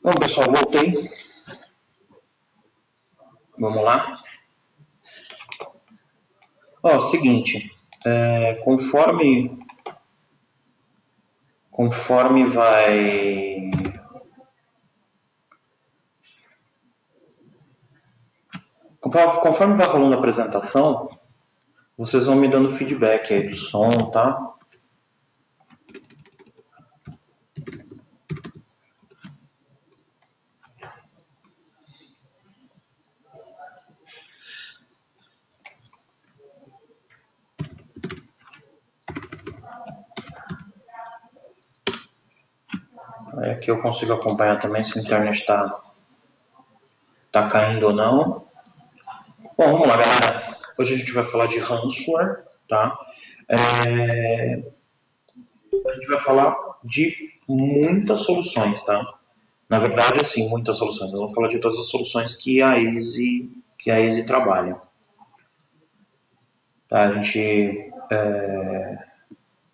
Bom, pessoal, voltei. Vamos lá. Ó, seguinte, conforme vai conforme vai rolando a apresentação, vocês vão me dando feedback aí do som, tá? Aí aqui eu consigo acompanhar também se a internet tá caindo ou não. Bom, vamos lá, galera. Hoje a gente vai falar de ransomware, tá? A gente vai falar de muitas soluções, tá? Na verdade, assim, muitas soluções. Eu vou falar de todas as soluções que a Easy trabalha. Tá? Hoje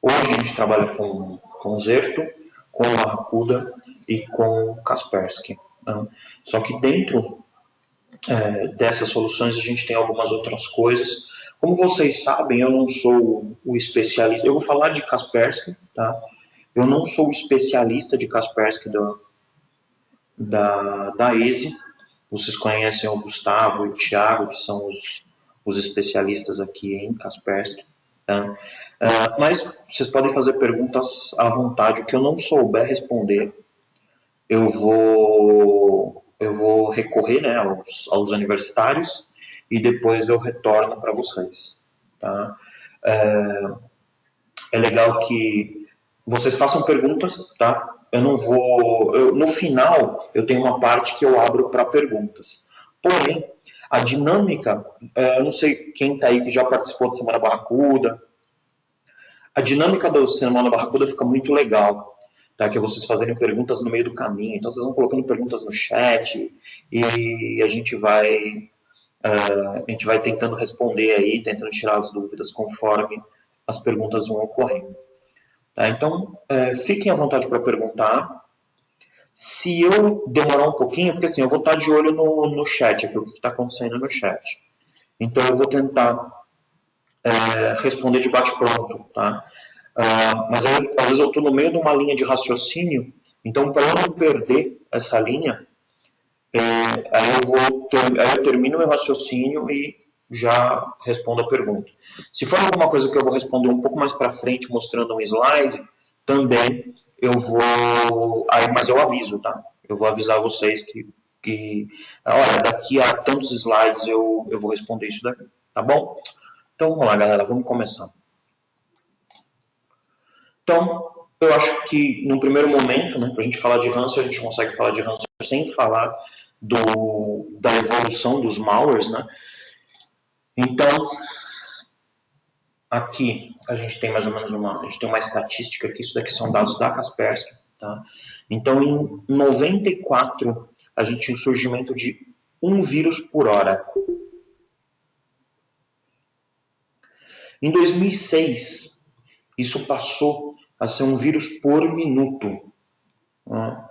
a gente trabalha com Zerto, com Barracuda e com Kaspersky. Tá? Só que dentro dessas soluções a gente tem algumas outras coisas. Como vocês sabem, eu não sou o especialista. Eu vou falar de Kaspersky, tá? Eu não sou o especialista de Kaspersky da Easy. Vocês conhecem o Gustavo e o Thiago, que são os especialistas aqui em Kaspersky. Tá? Mas vocês podem fazer perguntas à vontade. O que eu não souber responder, eu vou recorrer, né, aos universitários e depois eu retorno para vocês. Tá? É legal que vocês façam perguntas, tá? Eu não vou. No final, eu tenho uma parte que eu abro para perguntas. Porém, a dinâmica, eu não sei quem está aí que já participou da Semana Barracuda. A dinâmica da Semana Barracuda fica muito legal, tá? Que é vocês fazerem perguntas no meio do caminho. Então, vocês vão colocando perguntas no chat e a gente vai tentando responder aí, tentando tirar as dúvidas conforme as perguntas vão ocorrendo. Tá? Então, fiquem à vontade para perguntar. Se eu demorar um pouquinho, porque assim, eu vou estar de olho no chat, aqui, o que está acontecendo no chat. Então, eu vou tentar responder de bate-pronto. Tá? Mas às vezes eu estou no meio de uma linha de raciocínio, então, para eu não perder essa linha, aí eu termino meu raciocínio e já respondo a pergunta. Se for alguma coisa que eu vou responder um pouco mais para frente, mostrando um slide, também eu vou. Mas eu aviso, tá? Eu vou avisar vocês olha, daqui a tantos slides eu vou responder isso daqui, tá bom? Então vamos lá, galera, vamos começar. Então, eu acho que no primeiro momento, né, para a gente falar de ransomware, a gente consegue falar de ransomware sem falar da evolução dos malwares, né? Então, aqui a gente tem mais ou menos a gente tem uma estatística aqui, isso daqui são dados da Kaspersky, tá? Então, em 94, a gente tinha o surgimento de um vírus por hora. Em 2006, isso passou a ser um vírus por minuto. Tá?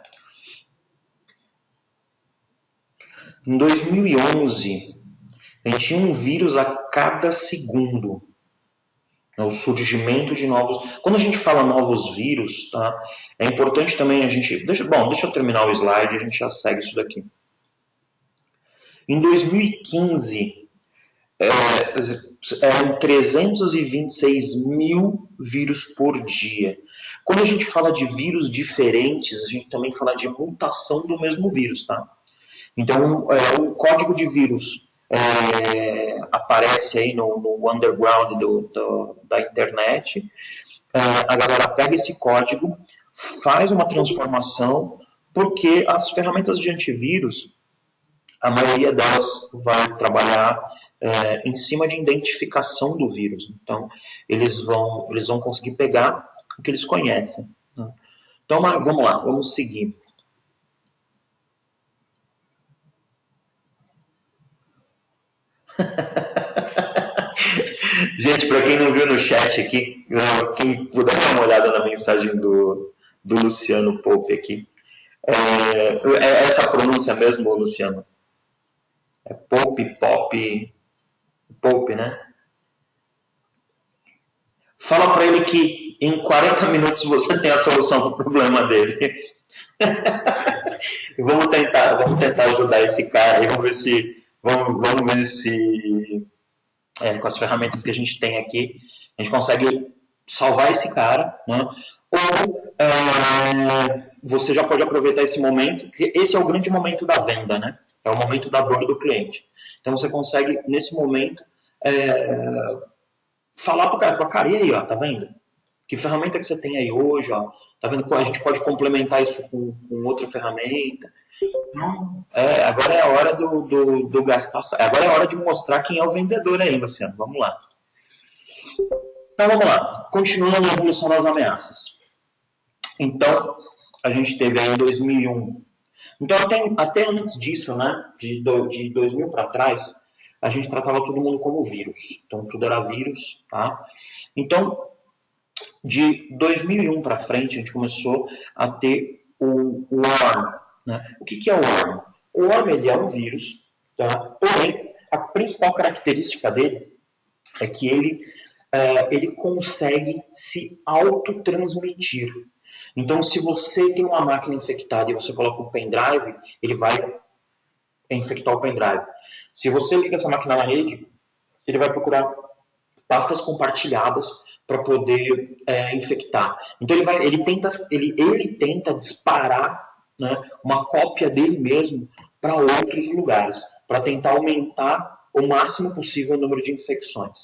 Em 2011, a gente tinha um vírus a cada segundo. O surgimento de novos. Quando a gente fala novos vírus, tá? É importante também a gente. Deixa eu terminar o slide e a gente já segue isso daqui. Em 2015, eram 326 mil vírus por dia. Quando a gente fala de vírus diferentes, a gente também fala de mutação do mesmo vírus, tá? Então, o código de vírus aparece aí no underground da internet. A galera pega esse código, faz uma transformação, porque as ferramentas de antivírus, a maioria delas vai trabalhar em cima de identificação do vírus. Então, eles vão conseguir pegar o que eles conhecem. Né? Então, vamos lá, vamos seguir. Gente, para quem não viu no chat aqui, quem puder dar uma olhada na mensagem do Luciano Pope aqui, É essa pronúncia mesmo, Luciano? É Pope, né? Fala para ele que em 40 minutos você tem a solução para o problema dele. Vamos tentar ajudar esse cara e vamos ver se com as ferramentas que a gente tem aqui, a gente consegue salvar esse cara, né? Ou você já pode aproveitar esse momento, porque esse é o grande momento da venda, né? É o momento da dor do cliente. Então você consegue, nesse momento, falar para o cara, e aí, ó, tá vendo? Que ferramenta que você tem aí hoje, ó? Tá vendo que a gente pode complementar isso com outra ferramenta? Então, agora é a hora do gastar. Agora é a hora de mostrar quem é o vendedor aí, Luciano. Vamos lá. Então vamos lá. Continuando a evolução das ameaças. Então, a gente teve aí em 2001. Então, até antes disso, né, de 2000 para trás, a gente tratava todo mundo como vírus. Então, tudo era vírus, tá? Então, de 2001 para frente, a gente começou a ter o worm. Né? O que é o worm? O worm ele é um vírus, tá? Porém, a principal característica dele é que ele consegue se autotransmitir. Então, se você tem uma máquina infectada e você coloca um pendrive, ele vai infectar o pendrive. Se você liga essa máquina na rede, ele vai procurar pastas compartilhadas para poder infectar. Então ele tenta disparar, né, uma cópia dele mesmo para outros lugares, para tentar aumentar o máximo possível o número de infecções.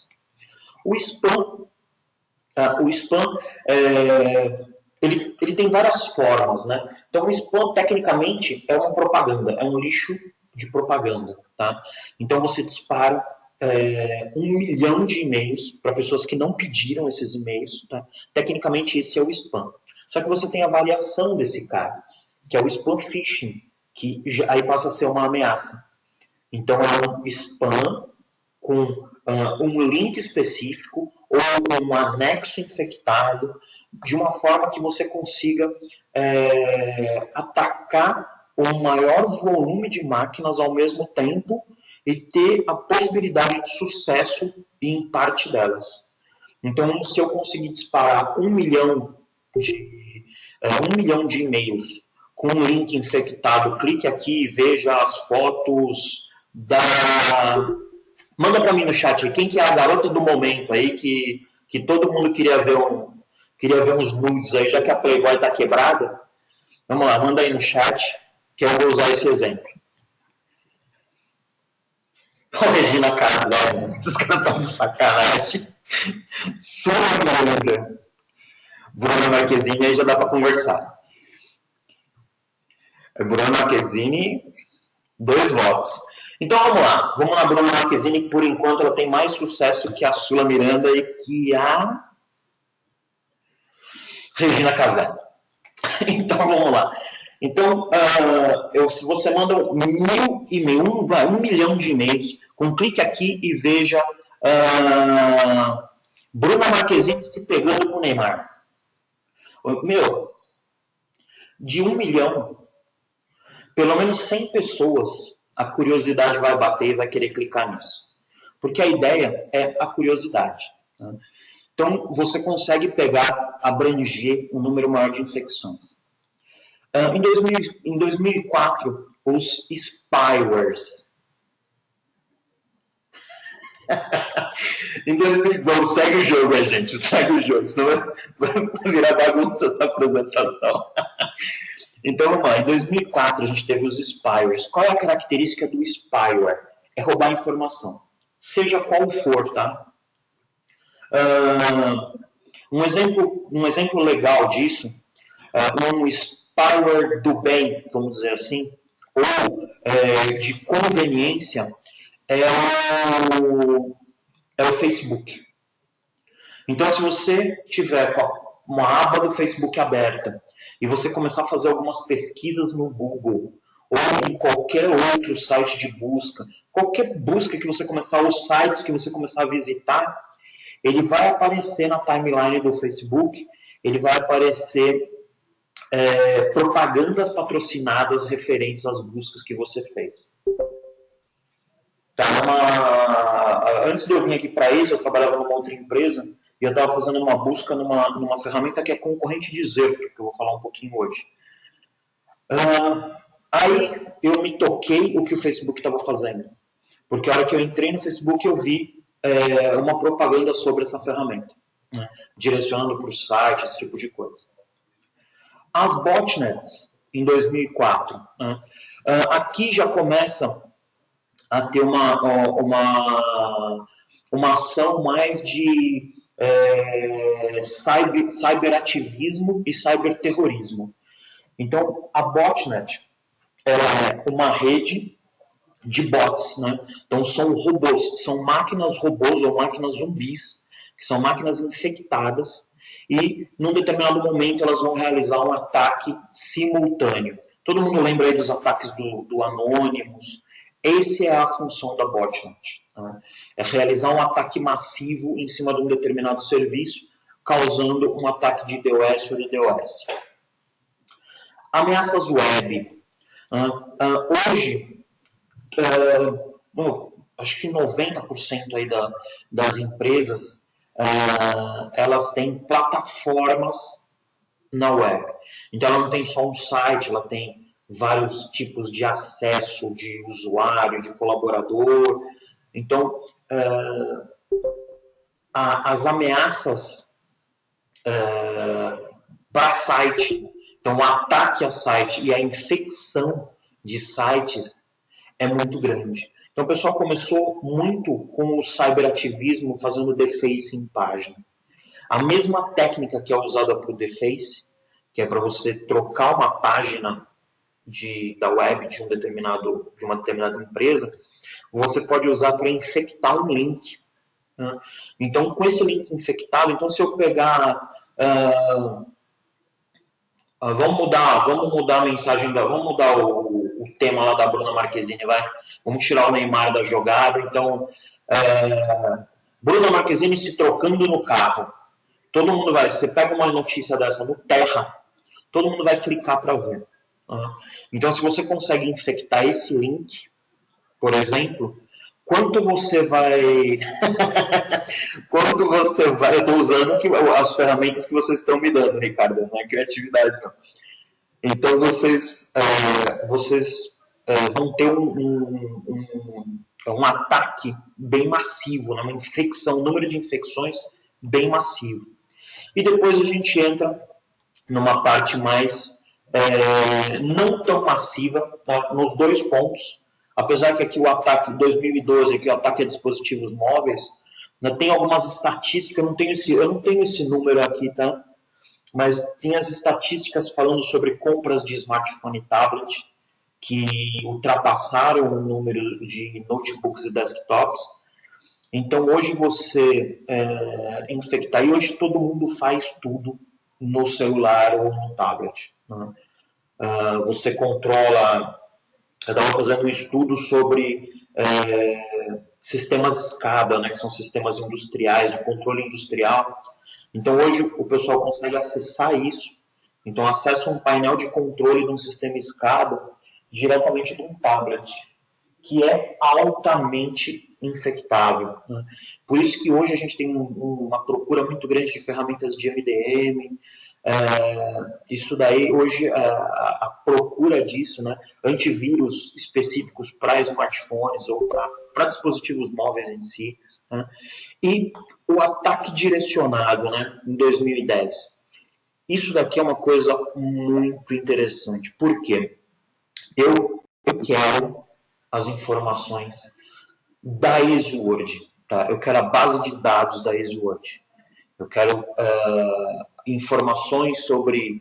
O spam ele tem várias formas, né? Então o spam tecnicamente é uma propaganda, é um lixo de propaganda, tá? Então você dispara 1 milhão de e-mails para pessoas que não pediram esses e-mails. Tá? Tecnicamente, esse é o spam. Só que você tem a variação desse cara, que é o spam phishing, que aí passa a ser uma ameaça. Então, é um spam com um link específico ou com um anexo infectado, de uma forma que você consiga atacar o maior volume de máquinas ao mesmo tempo e ter a possibilidade de sucesso em parte delas. Então, se eu conseguir disparar 1 milhão de e-mails com um link infectado, clique aqui e veja as fotos da... Manda para mim no chat aí, quem que é a garota do momento aí que todo mundo queria ver uns nudes aí, já que a Playboy está quebrada. Vamos lá, manda aí no chat que eu vou usar esse exemplo. Regina Casé, os caras estão de sacanagem. Sua dúvida. Bruna Marquezine, aí já dá para conversar. Bruna Marquezine, 2 votos. Então vamos lá. Vamos na Bruna Marquezine, que por enquanto ela tem mais sucesso que a Sula Miranda e que a Regina Casé. Então vamos lá. Então, se você manda 1.000 e-mails, 1 milhão de e-mails, clique aqui e veja Bruna Marquezine se pegando com o Neymar. Meu, de 1 milhão, pelo menos 100 pessoas, a curiosidade vai bater e vai querer clicar nisso. Porque a ideia é a curiosidade. Né? Então, você consegue abranger um número maior de infecções. Em 2004, os spywares. Em 2002, segue o jogo, gente. Segue o jogo, senão vai virar bagunça essa apresentação. Então, vamos lá. Em 2004, a gente teve os spywares. Qual é a característica do spyware? É roubar informação. Seja qual for, tá? Um exemplo legal disso, um spyware do bem, vamos dizer assim, ou de conveniência, é o Facebook. Então, se você tiver uma aba do Facebook aberta e você começar a fazer algumas pesquisas no Google ou em qualquer outro site de busca, qualquer busca que você começar, os sites que você começar a visitar, ele vai aparecer na timeline do Facebook, ele vai aparecer propagandas patrocinadas referentes às buscas que você fez. Tá, antes de eu vir aqui para isso, eu trabalhava numa outra empresa e eu estava fazendo uma busca numa ferramenta que é concorrente de Zerto, que eu vou falar um pouquinho hoje. Aí eu me toquei o que o Facebook estava fazendo. Porque a hora que eu entrei no Facebook, eu vi uma propaganda sobre essa ferramenta, né, direcionando para o site, esse tipo de coisa. As botnets, em 2004, né, aqui já começa a ter uma ação mais de cyberativismo e cyberterrorismo. Então, a botnet ela é uma rede de bots, né? Então, são robôs, são máquinas robôs ou máquinas zumbis, que são máquinas infectadas, e num determinado momento elas vão realizar um ataque simultâneo. Todo mundo lembra aí dos ataques do Anonymous? Essa é a função da botnet. Tá? É realizar um ataque massivo em cima de um determinado serviço, causando um ataque de DOS ou DDoS. Ameaças web. Hoje, acho que 90% aí das empresas elas têm plataformas na web. Então, ela não tem só um site, ela tem vários tipos de acesso de usuário, de colaborador. Então, as ameaças para site, então o ataque a site e a infecção de sites é muito grande. Então o pessoal começou muito com o cyberativismo fazendo deface em página. A mesma técnica que é usada para o deface, que é para você trocar uma página da web de uma determinada empresa, você pode usar para infectar um link. Né? Então, com esse link infectado, então se eu pegar... vamos mudar a mensagem, vamos mudar o tema lá da Bruna Marquezine, vai? Vamos tirar o Neymar da jogada. Então, Bruna Marquezine se trocando no carro. Todo mundo você pega uma notícia dessa no Terra, todo mundo vai clicar para ver. Então, se você consegue infectar esse link, por exemplo, quanto você vai... Eu estou usando as ferramentas que vocês estão me dando, Ricardo, não é criatividade, não. Então, vocês vão ter um ataque bem massivo, uma infecção, um número de infecções bem massivo. E depois a gente entra numa parte mais não tão massiva, tá? Nos dois pontos. Apesar que aqui o ataque de 2012, que o ataque a dispositivos móveis, né, tem algumas estatísticas, eu não tenho esse número aqui, tá? Mas tem as estatísticas falando sobre compras de smartphone e tablet, que ultrapassaram o número de notebooks e desktops. Então, hoje você infectar, e hoje todo mundo faz tudo no celular ou no tablet. Né? Você controla... Eu estava fazendo um estudo sobre sistemas SCADA, né, que são sistemas industriais, de controle industrial. Então, hoje o pessoal consegue acessar isso. Então, acessa um painel de controle de um sistema SCADA diretamente de um tablet, que é altamente infectável. Né? Por isso que hoje a gente tem uma procura muito grande de ferramentas de MDM. Isso daí, hoje, a procura disso, né? Antivírus específicos para smartphones ou para dispositivos móveis em si. Né? E o ataque direcionado, né? Em 2010. Isso daqui é uma coisa muito interessante. Por quê? Eu quero as informações da EasyWord. Tá? Eu quero a base de dados da EasyWord. Eu quero informações sobre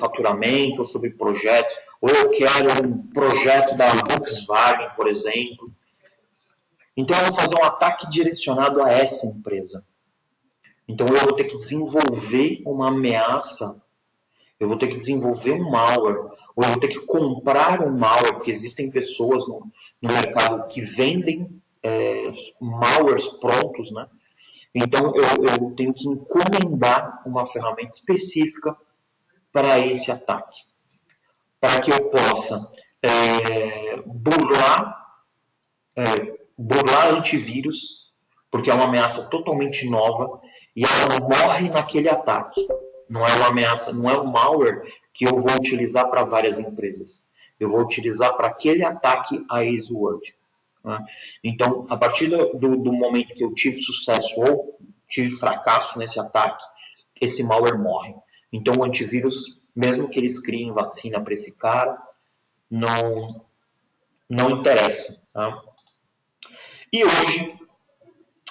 faturamento, ou sobre projetos, ou eu quero um projeto da Volkswagen, por exemplo. Então, eu vou fazer um ataque direcionado a essa empresa. Então, eu vou ter que desenvolver uma ameaça, eu vou ter que desenvolver um malware, ou eu vou ter que comprar um malware, porque existem pessoas no mercado que vendem malwares prontos, né? Então, eu tenho que encomendar uma ferramenta específica para esse ataque? Para que eu possa burlar antivírus, porque é uma ameaça totalmente nova e ela morre naquele ataque. Não é uma ameaça, não é um malware que eu vou utilizar para várias empresas. Eu vou utilizar para aquele ataque a AceWord. Né? Então, a partir do momento que eu tive sucesso ou tive fracasso nesse ataque, esse malware morre. Então, o antivírus, mesmo que eles criem vacina para esse cara, não interessa. Tá? E hoje,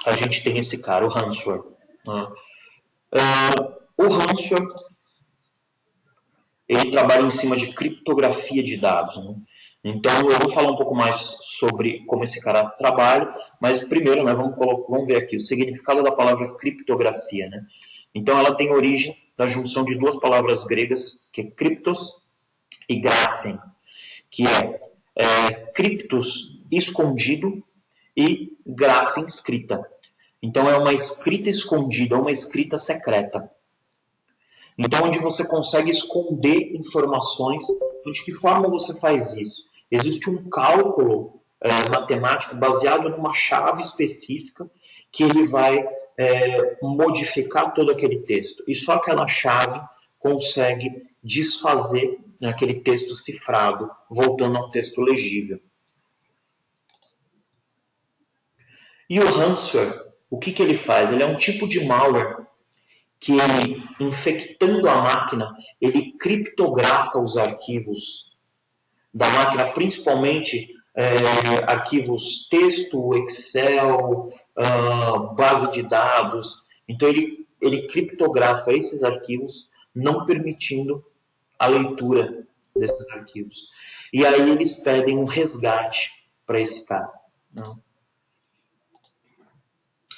a gente tem esse cara, o ransomware. Né? O ransomware, ele trabalha em cima de criptografia de dados. Né? Então, eu vou falar um pouco mais sobre como esse cara trabalha, mas primeiro, né, vamos ver aqui o significado da palavra criptografia. Né? Então, ela tem origem da junção de duas palavras gregas, que é criptos e graphen, que é criptos escondido e graphen escrita. Então, é uma escrita escondida, uma escrita secreta. Então, onde você consegue esconder informações, de que forma você faz isso? Existe um cálculo matemático baseado numa chave específica que ele vai modificar todo aquele texto. E só aquela chave consegue desfazer aquele texto cifrado, voltando a um texto legível. E o ransomware, o que ele faz? Ele é um tipo de malware que, infectando a máquina, ele criptografa os arquivos da máquina, principalmente arquivos texto, Excel, base de dados. Então, ele criptografa esses arquivos, não permitindo a leitura desses arquivos. E aí eles pedem um resgate para esse cara. Né?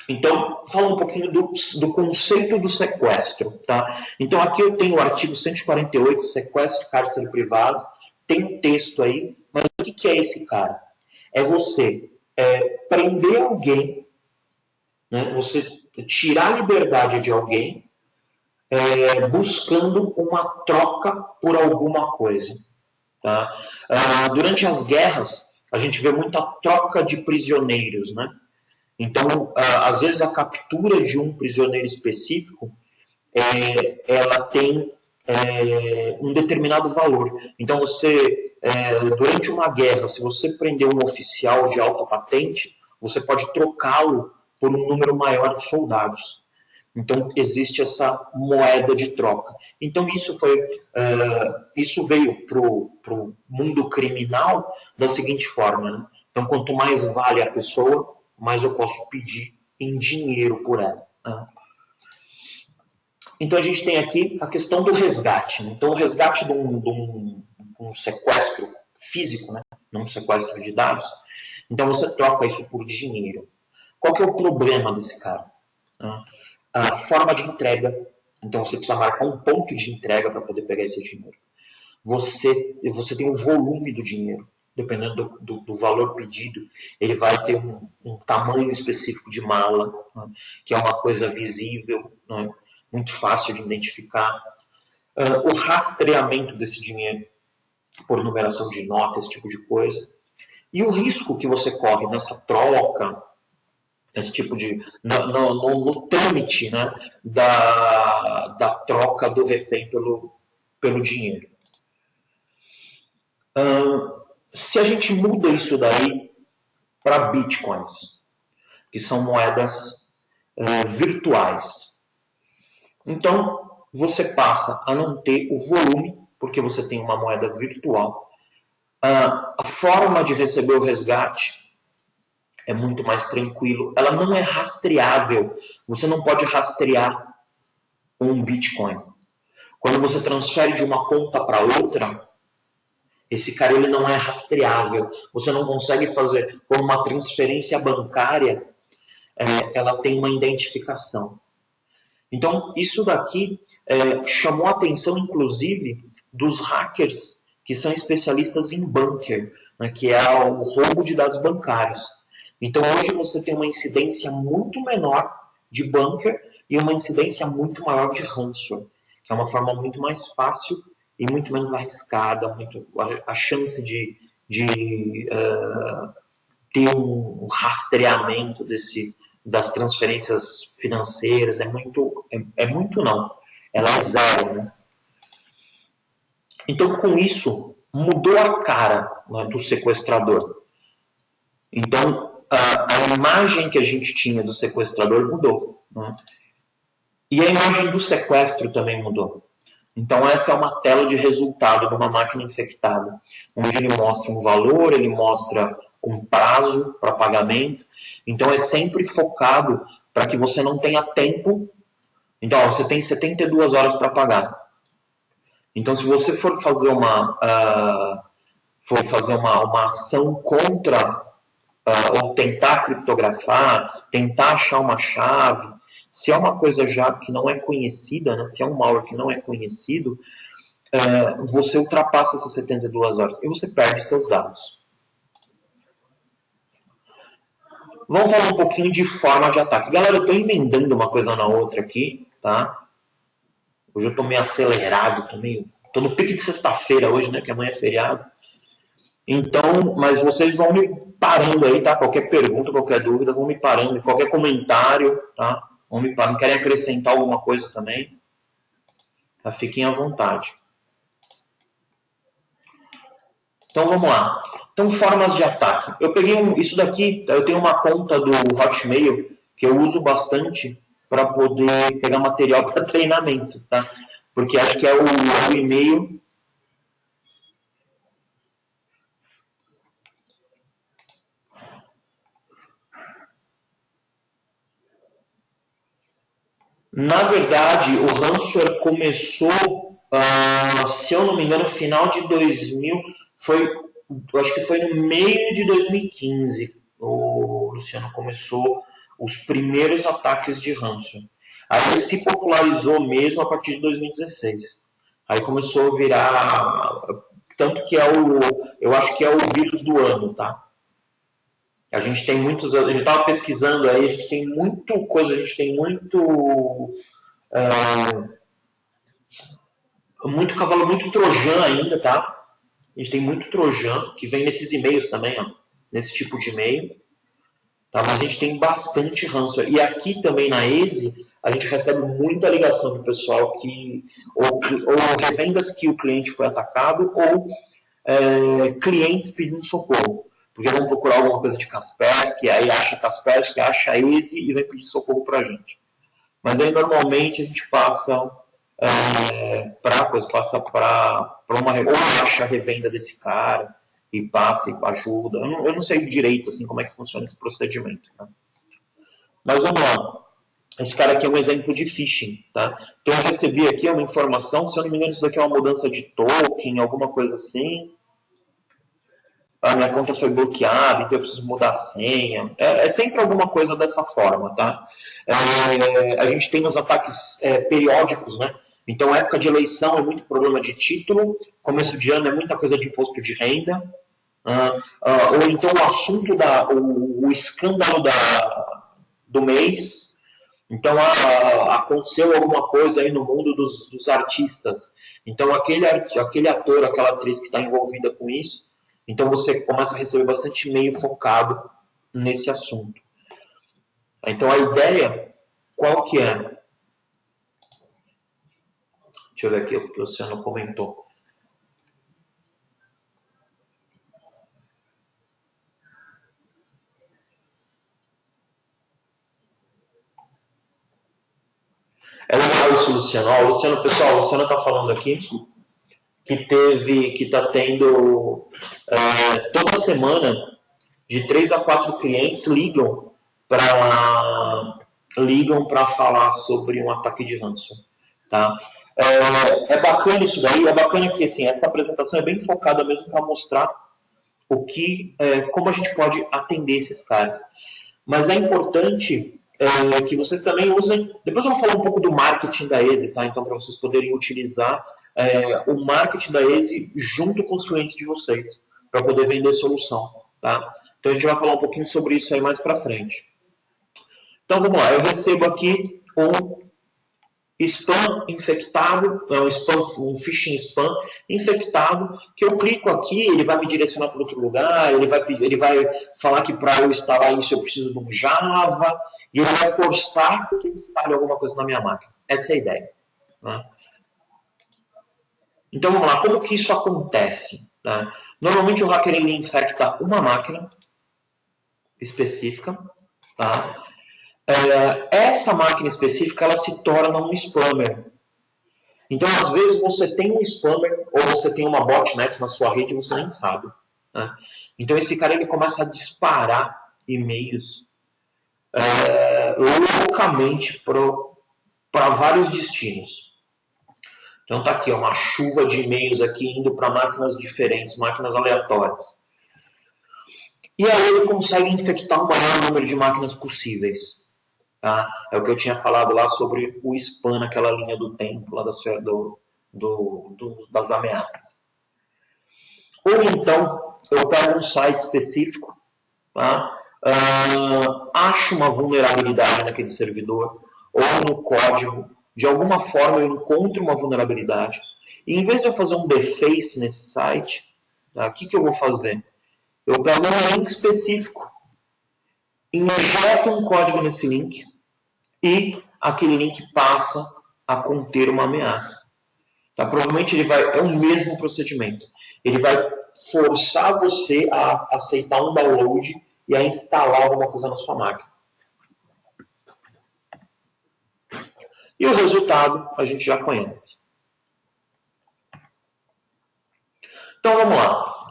Então, fala um pouquinho do conceito do sequestro. Tá? Então, aqui eu tenho o artigo 148, sequestro, cárcere privado. Tem um texto aí, mas o que é esse cara? É você prender alguém, né? Você tirar a liberdade de alguém, buscando uma troca por alguma coisa. Tá? Durante as guerras, a gente vê muita troca de prisioneiros, né? Então, às vezes, a captura de um prisioneiro específico, ela tem um determinado valor. Então, durante uma guerra, se você prender um oficial de alta patente, você pode trocá-lo por um número maior de soldados. Então, existe essa moeda de troca. Então, isso veio para o mundo criminal da seguinte forma. Né? Então, quanto mais vale a pessoa, mais eu posso pedir em dinheiro por ela. Né? Então, a gente tem aqui a questão do resgate. Né? Então, o resgate de um sequestro físico, né? Não um sequestro de dados. Então, você troca isso por dinheiro. Qual que é o problema desse cara? A forma de entrega. Então, você precisa marcar um ponto de entrega para poder pegar esse dinheiro. Você tem o volume do dinheiro. Dependendo do valor pedido, ele vai ter um tamanho específico de mala, né? Que é uma coisa visível, né? Muito fácil de identificar. O rastreamento desse dinheiro por numeração de nota, esse tipo de coisa. E o risco que você corre nessa troca, esse tipo de no trâmite, né, da troca do refém pelo dinheiro. Se a gente muda isso daí para bitcoins, que são moedas virtuais, então você passa a não ter o volume, porque você tem uma moeda virtual. A forma de receber o resgate é muito mais tranquilo. Ela não é rastreável. Você não pode rastrear um Bitcoin. Quando você transfere de uma conta para outra, esse cara ele não é rastreável. Você não consegue fazer como uma transferência bancária. Ela tem uma identificação. Então, isso daqui chamou a atenção, inclusive, dos hackers que são especialistas em bunker, né, que é o roubo de dados bancários. Então, hoje você tem uma incidência muito menor de bunker e uma incidência muito maior de ransomware, que é uma forma muito mais fácil e muito menos arriscada, a chance de ter um rastreamento das transferências financeiras é muito não, ela é zero, né? Então, com isso, mudou a cara, né, do sequestrador. Então, a imagem que a gente tinha do sequestrador mudou, né? E a imagem do sequestro também mudou. Então, essa é uma tela de resultado de uma máquina infectada, onde ele mostra um valor, ele mostra um prazo para pagamento. Então, é sempre focado para que você não tenha tempo. Então, ó, você tem 72 horas para pagar. Então, se você for fazer uma ação contra ou tentar criptografar, tentar achar uma chave, se é uma coisa já que não é conhecida, né, se é um malware que não é conhecido, você ultrapassa essas 72 horas e você perde seus dados. Vamos falar um pouquinho de forma de ataque. Galera, eu estou emendando uma coisa na outra aqui, tá? Hoje eu estou meio acelerado, estou no pique de sexta-feira hoje, né, que amanhã é feriado. Então, mas vocês vão me parando aí, tá? Qualquer pergunta, qualquer dúvida, vão me parando. Qualquer comentário, tá? Vão me parando. Querem acrescentar alguma coisa também? Tá? Fiquem à vontade. Então, vamos lá. Então, formas de ataque. Eu peguei isso daqui, eu tenho uma conta do Hotmail que eu uso bastante para poder pegar material para treinamento, tá? Porque acho que é o e-mail. Na verdade, o ransomware começou, se eu não me engano, no final de 2000, acho que foi no meio de 2015, o Luciano começou os primeiros ataques de ransomware. Aí ele se popularizou mesmo a partir de 2016. Aí começou a virar, tanto que eu acho que é o vírus do ano, tá? A gente tem muitos, a gente estava pesquisando aí, a gente tem muito coisa, a gente tem muito cavalo, muito trojan ainda, tá? A gente tem muito trojan, que vem nesses e-mails também, ó, nesse tipo de e-mail. Tá? Mas a gente tem bastante ransomware. E aqui também na ESE, a gente recebe muita ligação do pessoal ou revendas que o cliente foi atacado, ou clientes pedindo socorro. Porque vão procurar alguma coisa de Kaspersky, aí acha Kaspersky, acha ESE e vem pedir socorro para a gente. Mas aí normalmente a gente passa para uma ou acha a revenda desse cara e passa e ajuda. Eu não sei direito assim como é que funciona esse procedimento. Tá? Mas vamos lá. Esse cara aqui é um exemplo de phishing. Tá? Então eu recebi aqui uma informação, se eu não me engano, isso daqui é uma mudança de token, alguma coisa assim. A minha conta foi bloqueada, então eu preciso mudar a senha. É sempre alguma coisa dessa forma, tá? A gente tem os ataques periódicos, né? Então, época de eleição é muito problema de título, começo de ano é muita coisa de imposto de renda, ou então o assunto, o escândalo do mês. Então, aconteceu alguma coisa aí no mundo dos artistas. Então, aquele ator, aquela atriz que está envolvida com isso, então você começa a receber bastante e-mail focado nesse assunto. Então a ideia, qual que é? Deixa eu ver aqui o que o Luciano comentou. É legal isso, Luciano. Ó, Luciano, pessoal, o Luciano está falando aqui que está tendo toda semana de 3 a 4 clientes ligam para falar sobre um ataque de ransomware. Tá? É bacana isso daí, é bacana que assim, essa apresentação é bem focada mesmo para mostrar como a gente pode atender esses caras. Mas é importante que vocês também usem. Depois eu vou falar um pouco do marketing da ESE, tá? Então, para vocês poderem utilizar o marketing da ESE junto com os clientes de vocês, para poder vender solução. Tá? Então, a gente vai falar um pouquinho sobre isso aí mais para frente. Então, vamos lá. Eu recebo aqui um spam infectado, um phishing spam infectado, que eu clico aqui, ele vai me direcionar para outro lugar, ele vai falar que para eu instalar isso eu preciso de um Java, e ele vai forçar que eu instale alguma coisa na minha máquina. Essa é a ideia. Né? Então vamos lá, como que isso acontece? Né? Normalmente o hacker ele infecta uma máquina específica, tá? Essa máquina específica ela se torna um spammer. Então, às vezes, você tem um spammer ou você tem uma botnet na sua rede e você nem sabe. Né? Então, esse cara ele começa a disparar e-mails loucamente para vários destinos. Então, está aqui uma chuva de e-mails aqui indo para máquinas diferentes, máquinas aleatórias. E aí ele consegue infectar o maior número de máquinas possíveis. Tá? É o que eu tinha falado lá sobre o spam naquela linha do tempo, lá das ameaças. Ou então, eu pego um site específico, tá? Acho uma vulnerabilidade naquele servidor, ou no código, de alguma forma eu encontro uma vulnerabilidade, e em vez de eu fazer um deface nesse site, tá? O que eu vou fazer? Eu pego um link específico, injeto um código nesse link, e aquele link passa a conter uma ameaça. Tá? Provavelmente é o mesmo procedimento. Ele vai forçar você a aceitar um download e a instalar alguma coisa na sua máquina. E o resultado a gente já conhece. Então vamos lá.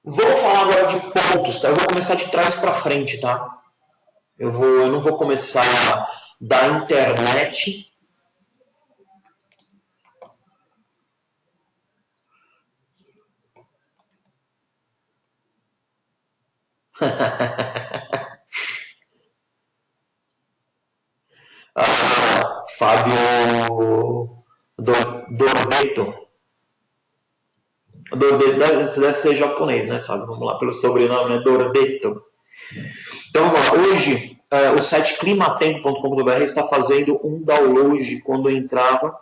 Vou falar agora de pontos. Tá? Eu vou começar de trás para frente. Tá? Eu não vou começar da internet. Fábio Dorbeto. Deve ser japonês, né, Fábio? Vamos lá, pelo sobrenome, né? Dorbeto. Então, vamos lá. Hoje, o site climatempo.com.br está fazendo um download quando eu entrava.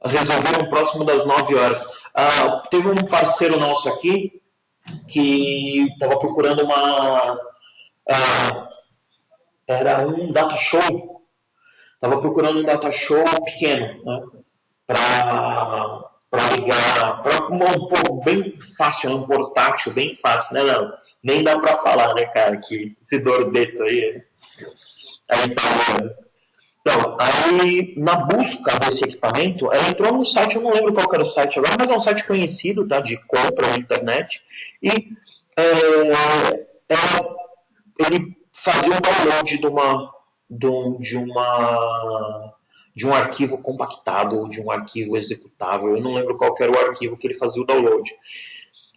Resolveram próximo das 9 horas. Teve um parceiro nosso aqui que estava procurando era um data show. Estava procurando um data show pequeno, né? Para ligar, para um bem fácil, um portátil bem fácil, né? Não, nem dá para falar, né, cara, que esse Dorbeto aí então, aí na busca desse equipamento, ela entrou num site, eu não lembro qual era o site agora, mas é um site conhecido, tá, de compra na internet, e ele fazia um download de um arquivo compactado ou de um arquivo executável. Eu não lembro qual era o arquivo que ele fazia o download.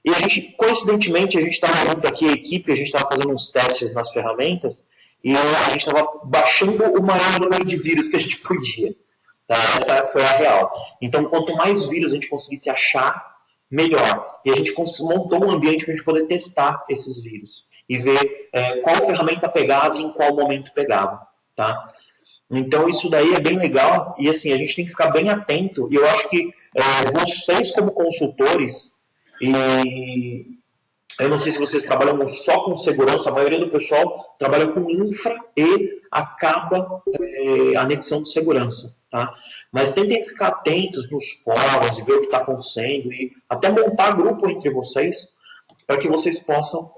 E a gente, coincidentemente, a gente estava junto aqui, a equipe, a gente estava fazendo uns testes nas ferramentas e a gente estava baixando o maior número de vírus que a gente podia. Tá? Essa foi a real. Então, quanto mais vírus a gente conseguisse achar, melhor. E a gente montou um ambiente para a gente poder testar esses vírus e ver qual ferramenta pegava e em qual momento pegava. Tá? Então, isso daí é bem legal e assim, a gente tem que ficar bem atento. E eu acho que vocês, como consultores, e eu não sei se vocês trabalham só com segurança, a maioria do pessoal trabalha com infra e acaba anexão de segurança. Tá? Mas tentem ficar atentos nos fóruns e ver o que está acontecendo e até montar grupo entre vocês para que vocês possam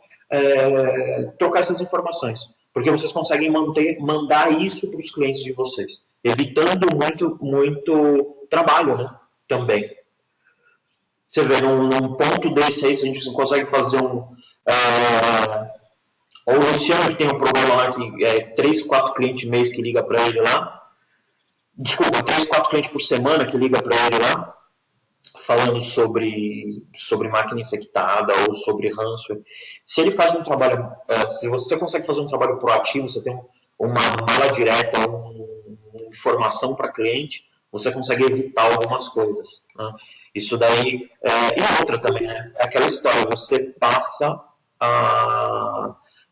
trocar essas informações. Porque vocês conseguem mandar isso para os clientes de vocês, evitando muito trabalho, né? Também. Você vê, num ponto desse aí, se a gente consegue fazer ou o Luciano que tem um problema lá, que 3, 4 clientes mês que liga para ele lá. Desculpa, 3, 4 clientes por semana que liga para ele lá, falando sobre máquina infectada ou sobre ransomware. Se ele faz um trabalho, se você consegue fazer um trabalho proativo, você tem uma mala direta, uma informação para cliente, você consegue evitar algumas coisas. Né? Isso daí, e outra também, né? É aquela história, você passa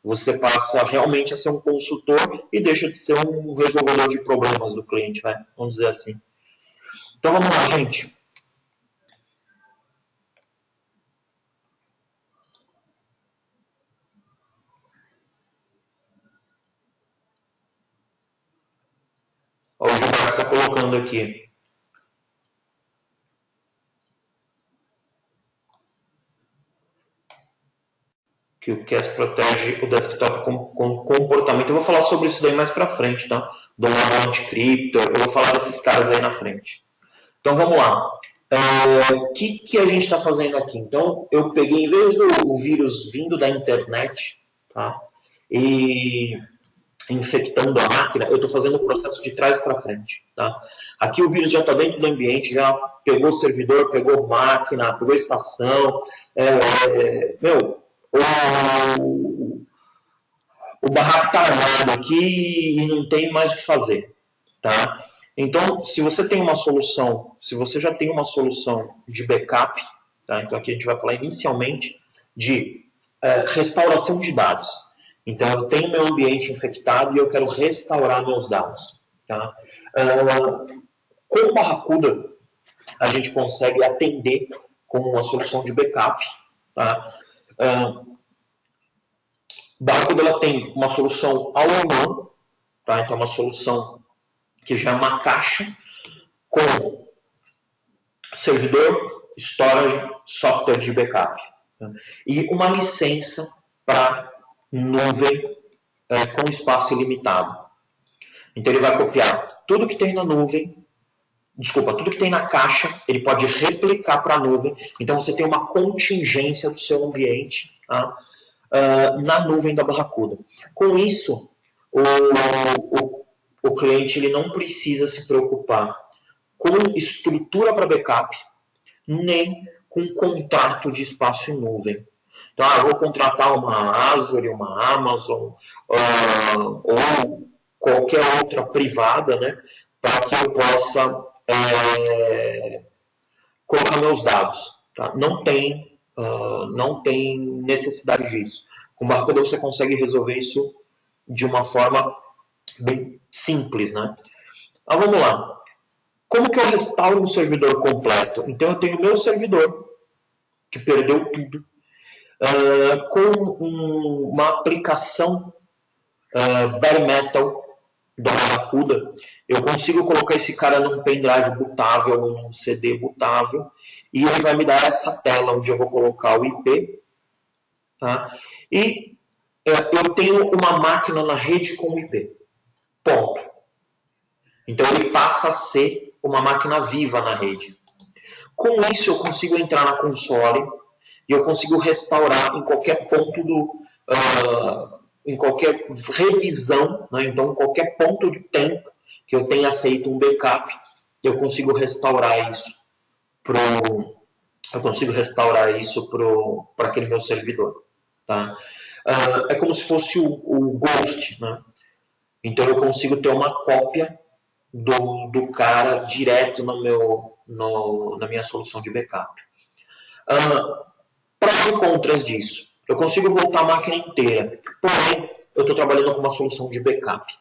Você passa realmente a ser um consultor e deixa de ser um resolvedor de problemas do cliente, né? Vamos dizer assim. Então vamos lá, gente. O Gilberto está colocando aqui. Que o CAS protege o desktop com comportamento. Eu vou falar sobre isso daí mais para frente, tá? Do lado anticripto, eu vou falar desses caras aí na frente. Então vamos lá. O que a gente está fazendo aqui? Então eu peguei, em vez do vírus vindo da internet, tá? E infectando a máquina, eu estou fazendo o processo de trás para frente, tá? Aqui o vírus já está dentro do ambiente, já pegou o servidor, pegou máquina, pegou a estação, o barraco está armado aqui e não tem mais o que fazer, tá? Então, se você tem uma solução, se você já tem uma solução de backup, tá? Então aqui a gente vai falar inicialmente de restauração de dados. Então, eu tenho meu ambiente infectado e eu quero restaurar meus dados, tá? Com o Barracuda, a gente consegue atender com uma solução de backup, tá? Barracuda ela tem uma solução all-in-one, tá? Então, uma solução que já é uma caixa com servidor, storage, software de backup. Tá? E uma licença para nuvem com espaço ilimitado. Então, ele vai copiar tudo que tem na nuvem, tudo que tem na caixa, ele pode replicar para a nuvem. Então, você tem uma contingência do seu ambiente, tá? Na nuvem da Barracuda. Com isso, o cliente ele não precisa se preocupar com estrutura para backup, nem com contrato de espaço em nuvem. Então, vou contratar uma Azure, uma Amazon, ou qualquer outra privada, né, para que eu possa colocar meus dados. Tá? Não tem necessidade disso. Com Barracuda você consegue resolver isso de uma forma bem simples, né? Então, vamos lá. Como que eu restauro um servidor completo? Então, eu tenho o meu servidor, que perdeu tudo, com uma aplicação bare metal do Barracuda. Eu consigo colocar esse cara num pendrive bootável ou num CD bootável, e ele vai me dar essa tela onde eu vou colocar o IP. Tá? E eu tenho uma máquina na rede com o IP. Ponto. Então, ele passa a ser uma máquina viva na rede. Com isso, eu consigo entrar na console e eu consigo restaurar em qualquer ponto em qualquer revisão, né? Então, em qualquer ponto de tempo que eu tenha feito um backup, eu consigo restaurar isso para aquele meu servidor. Tá? É como se fosse o Ghost, né? Então, eu consigo ter uma cópia do cara direto na minha solução de backup. Prós e contras disso. Eu consigo voltar a máquina inteira, porém, eu estou trabalhando com uma solução de backup.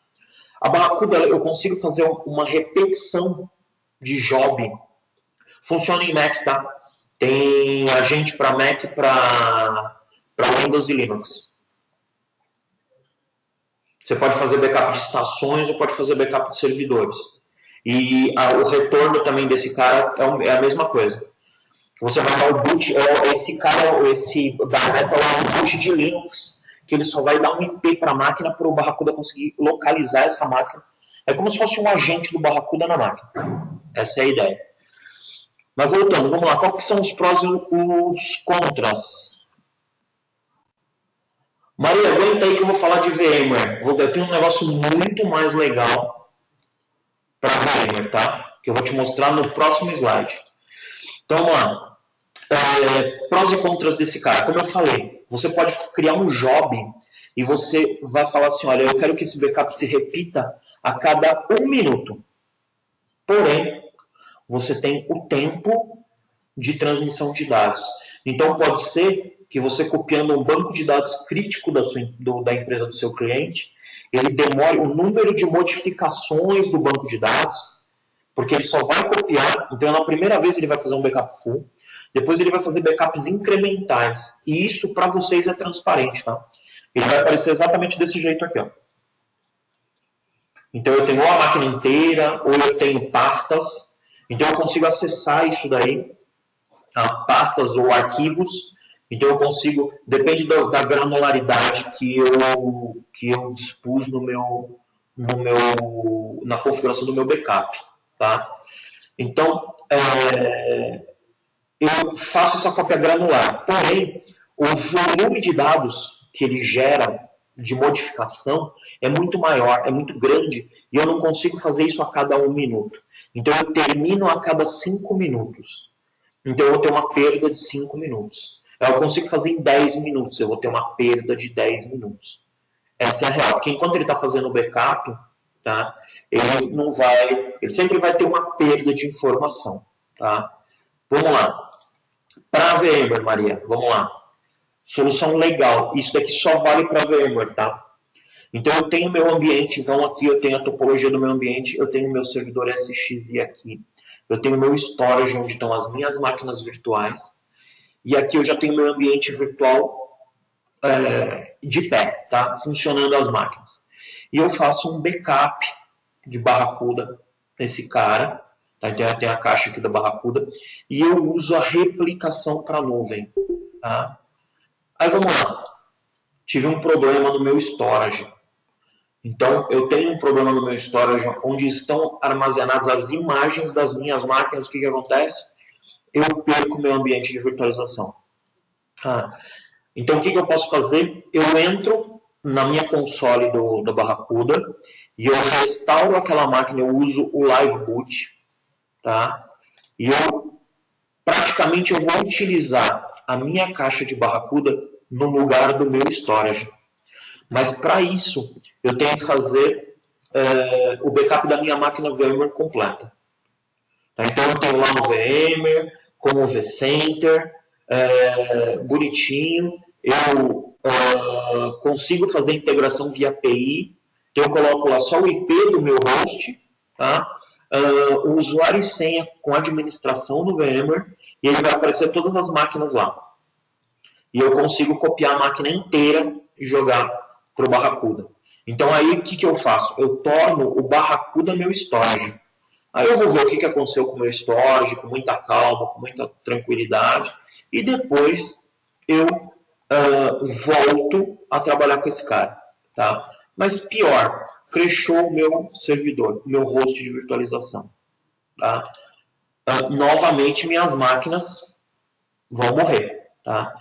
A Barracuda, eu consigo fazer uma repetição de job. Funciona em Mac, tá? Tem agente para Mac, para Windows e Linux. Você pode fazer backup de estações ou pode fazer backup de servidores. E o retorno também desse cara é a mesma coisa. Você vai dar o boot, esse bare metal é um boot de Linux, que ele só vai dar um IP para a máquina para o Barracuda conseguir localizar essa máquina. É como se fosse um agente do Barracuda na máquina. Essa é a ideia. Mas voltando, vamos lá. Quais são os prós e os contras? Maria, aguenta aí que eu vou falar de VMware. Eu tenho um negócio muito mais legal para VMware, tá? Que eu vou te mostrar no próximo slide. Então, vamos lá. Prós e contras desse cara. Como eu falei, você pode criar um job e você vai falar assim, olha, eu quero que esse backup se repita a cada 1 minuto. Porém, você tem o tempo de transmissão de dados. Então, pode ser que você copiando um banco de dados crítico da empresa do seu cliente, ele demore o número de modificações do banco de dados, porque ele só vai copiar, então na primeira vez ele vai fazer um backup full, depois ele vai fazer backups incrementais, e isso para vocês é transparente, tá? Ele vai aparecer exatamente desse jeito aqui, ó. Então eu tenho ou a máquina inteira, ou eu tenho pastas, então eu consigo acessar isso daí, pastas ou arquivos, então eu consigo, depende da granularidade que eu dispus na configuração do meu backup, tá? Então, eu faço essa cópia granular, porém, o volume de dados que ele gera de modificação é muito maior, é muito grande, e eu não consigo fazer isso a cada 1 minuto. Então eu termino a cada 5 minutos. Então eu vou ter uma perda de 5 minutos. Eu consigo fazer em 10 minutos, eu vou ter uma perda de 10 minutos. Essa é a real. Porque enquanto ele está fazendo o backup, tá, ele sempre vai ter uma perda de informação. Tá? Vamos lá. Para a VMware, Maria, vamos lá. Solução legal. Isso daqui só vale para a VMware, tá? Então eu tenho meu ambiente, então aqui eu tenho a topologia do meu ambiente, eu tenho meu servidor SXI aqui, eu tenho meu storage onde estão as minhas máquinas virtuais, e aqui eu já tenho meu ambiente virtual de pé, tá? Funcionando as máquinas. E eu faço um backup de Barracuda nesse cara, tá? Então tem a caixa aqui da Barracuda, e eu uso a replicação para a nuvem, tá? Aí vamos lá. Tive um problema no meu storage. Então, eu tenho um problema no meu storage onde estão armazenadas as imagens das minhas máquinas. O que acontece? Eu perco meu ambiente de virtualização. Então, o que eu posso fazer? Eu entro na minha console da Barracuda e eu restauro aquela máquina, eu uso o Live Boot. Tá? E praticamente eu vou utilizar a minha caixa de Barracuda no lugar do meu storage. Mas para isso, eu tenho que fazer o backup da minha máquina VMware completa. Tá? Então eu tenho lá no VMware, como o vCenter, bonitinho. Eu consigo fazer integração via API. Então eu coloco lá só o IP do meu host, tá? O usuário e senha com administração no VMware, e ele vai aparecer todas as máquinas lá. E eu consigo copiar a máquina inteira e jogar para o Barracuda. Então aí o que eu faço? Eu torno o Barracuda meu storage. Aí eu vou ver o que aconteceu com o meu storage, com muita calma, com muita tranquilidade, e depois eu volto a trabalhar com esse cara. Tá? Mas pior, crashou o meu servidor, o meu host de virtualização. Tá? Novamente minhas máquinas vão morrer. Tá?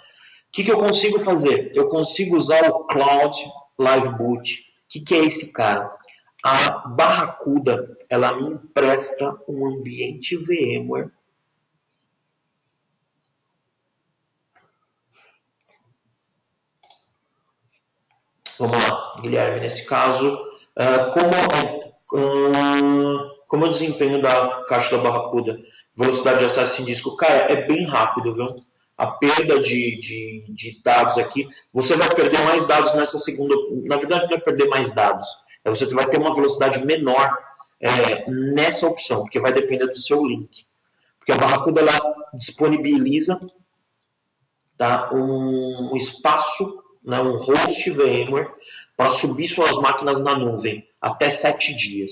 O que eu consigo fazer? Eu consigo usar o Cloud Live Boot. O que é esse cara? A Barracuda, ela me empresta um ambiente VMware. Vamos lá, Guilherme, nesse caso, como é o desempenho da caixa da Barracuda? Velocidade de acesso em disco? Cara, é bem rápido, viu? A perda de dados aqui, você vai perder mais dados nessa segunda. Na verdade, não é perder mais dados, você vai ter uma velocidade menor nessa opção, porque vai depender do seu link. Porque a Barracuda ela disponibiliza, tá, um espaço, né, um host VMware, para subir suas máquinas na nuvem até 7 dias.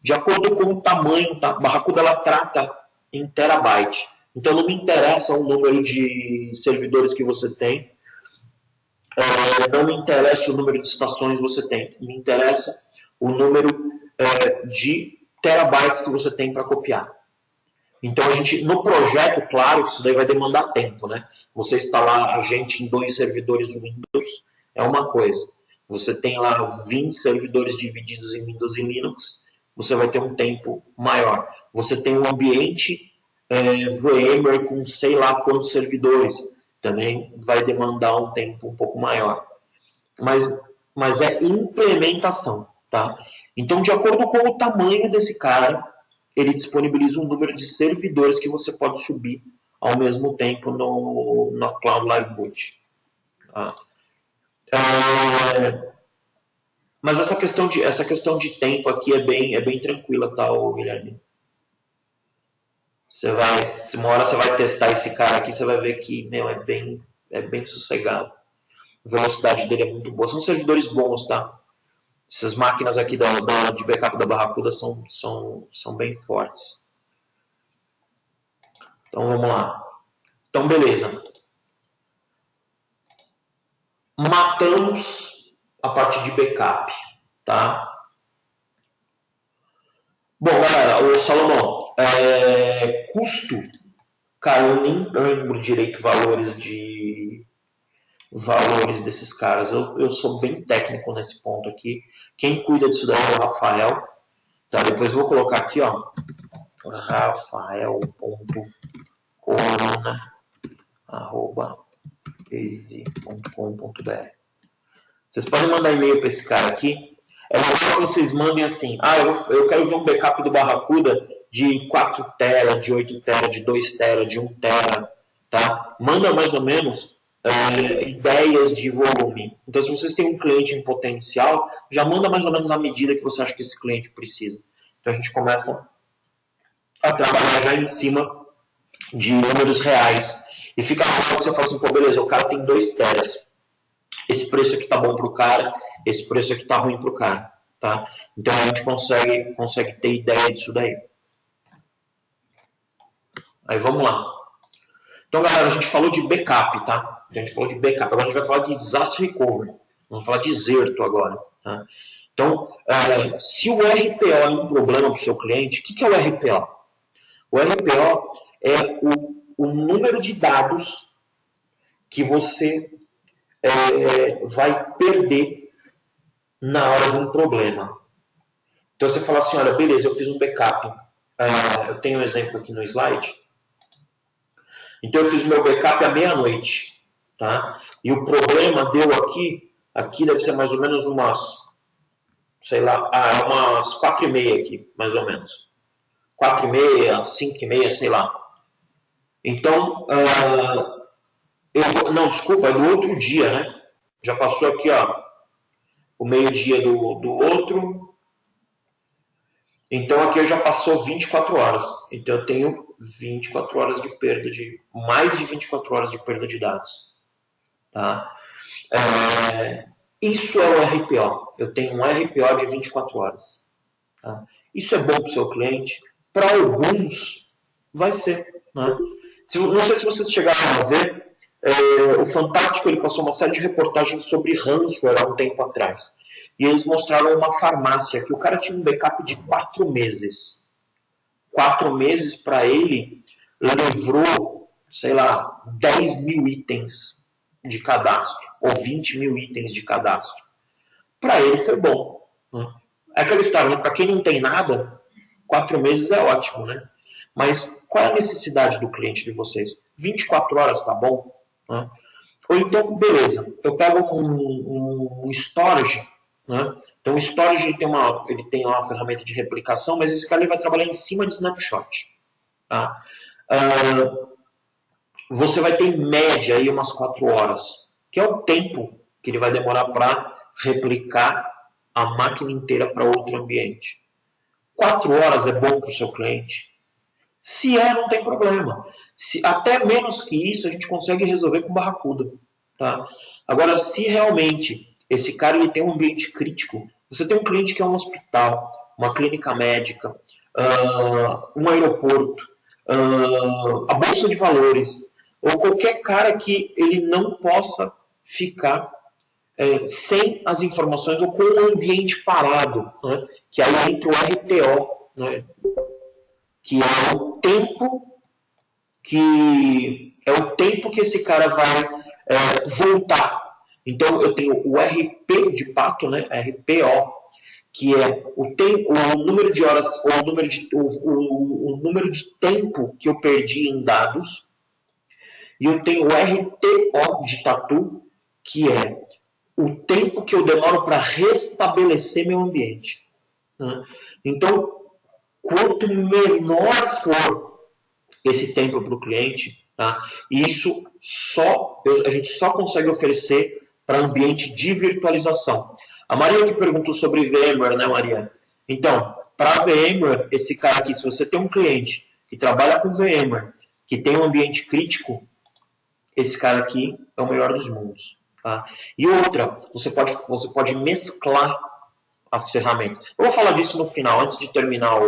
De acordo com o tamanho, tá? A Barracuda ela trata em terabyte. Então não me interessa o número de servidores que você tem, não me interessa o número de estações que você tem, me interessa o número de terabytes que você tem para copiar. Então a gente, no projeto, claro que isso daí vai demandar tempo, né? Você instalar a gente em 2 servidores Windows é uma coisa. Você tem lá 20 servidores divididos em Windows e Linux, você vai ter um tempo maior. Você tem um ambiente VMware com sei lá quantos servidores, também vai demandar um tempo um pouco maior. Mas é implementação, tá? Então, de acordo com o tamanho desse cara, ele disponibiliza um número de servidores que você pode subir ao mesmo tempo no Cloud Live Boot. Tá? Mas essa questão de tempo aqui é bem tranquila, tá, Guilherme? Uma hora você vai testar esse cara aqui, você vai ver que, meu, é bem sossegado. A velocidade dele é muito boa. São servidores bons, tá? Essas máquinas aqui de backup da Barracuda são bem fortes. Então vamos lá. Então beleza. Matamos a parte de backup, tá? Bom, galera, o Salomão, custo, cara, eu nem lembro direito valores desses caras. Eu sou bem técnico nesse ponto aqui. Quem cuida disso daí é o Rafael. Tá? Depois eu vou colocar aqui, ó, rafael.corona@easy.com.br. Vocês podem mandar e-mail para esse cara aqui. É legal que vocês mandem assim, eu quero ver um backup do Barracuda de 4 TB, de 8 TB, de 2 TB, de 1 TB, tá? Manda mais ou menos ideias de volume. Então, se vocês têm um cliente em potencial, já manda mais ou menos a medida que você acha que esse cliente precisa. Então, a gente começa a trabalhar já em cima de números reais. E fica legal que você fala assim, pô, beleza, o cara tem 2 teras. Esse preço aqui tá bom pro cara, esse preço aqui tá ruim pro cara, tá? Então a gente consegue ter ideia disso daí. Aí vamos lá. Então, galera, a gente falou de backup, tá? A gente falou de backup. Agora a gente vai falar de disaster recovery. Vamos falar de Zerto agora, tá? Então, se o RPO é um problema para o seu cliente, o que é o RPO? O RPO é o número de dados que você vai perder na hora de um problema. Então você fala assim, olha, beleza, eu fiz um backup. Eu tenho um exemplo aqui no slide. Então eu fiz o meu backup à meia-noite. Tá? E o problema deu aqui deve ser mais ou menos umas, sei lá, umas 4h30 aqui, mais ou menos. 4h30, 5h30, sei lá. Então, não, desculpa, é do outro dia, né? Já passou aqui, ó, o meio-dia do outro. Então aqui já passou 24 horas. Então eu tenho 24 horas de perda mais de 24 horas de perda de dados. Tá? Isso é o RPO. Eu tenho um RPO de 24 horas. Tá? Isso é bom para o seu cliente. Para alguns, vai ser. Né? Não sei se vocês chegaram a ver, o Fantástico ele passou uma série de reportagens sobre ransomware há um tempo atrás. E eles mostraram uma farmácia que o cara tinha um backup de 4 meses. 4 meses para ele livrou, sei lá, 10 mil itens de cadastro. Ou 20 mil itens de cadastro. Para ele foi bom. Né? É aquela história, né? Para quem não tem nada, 4 meses é ótimo, né? Mas qual é a necessidade do cliente de vocês? 24 horas tá bom? Né? Ou então, beleza, eu pego um storage, né? Então o storage ele tem uma ferramenta de replicação, mas esse cara ele vai trabalhar em cima de snapshot. Tá? Você vai ter em média aí umas 4 horas, que é o tempo que ele vai demorar para replicar a máquina inteira para outro ambiente. 4 horas é bom para o seu cliente? Se não tem problema. Até menos que isso a gente consegue resolver com Barracuda. Tá? Agora, se realmente esse cara ele tem um ambiente crítico, você tem um cliente que é um hospital, uma clínica médica, um aeroporto, a bolsa de valores, ou qualquer cara que ele não possa ficar sem as informações ou com o ambiente parado, né? Que aí entra o RTO, né? Que é o tempo que esse cara vai voltar. Então eu tenho o RP de pato, né? RPO, que é o número de horas ou o número de tempo que eu perdi em dados. E eu tenho o RTO de tatu, que é o tempo que eu demoro para restabelecer meu ambiente. Né? Então, quanto menor for esse tempo para o cliente, Tá? E isso a gente só consegue oferecer para ambiente de virtualização. A Maria que perguntou sobre VMware, né, Maria? Então, para VMware, esse cara aqui, se você tem um cliente que trabalha com VMware, que tem um ambiente crítico, esse cara aqui é o melhor dos mundos. Tá? E outra, você pode mesclar as ferramentas. Eu vou falar disso no final, antes de terminar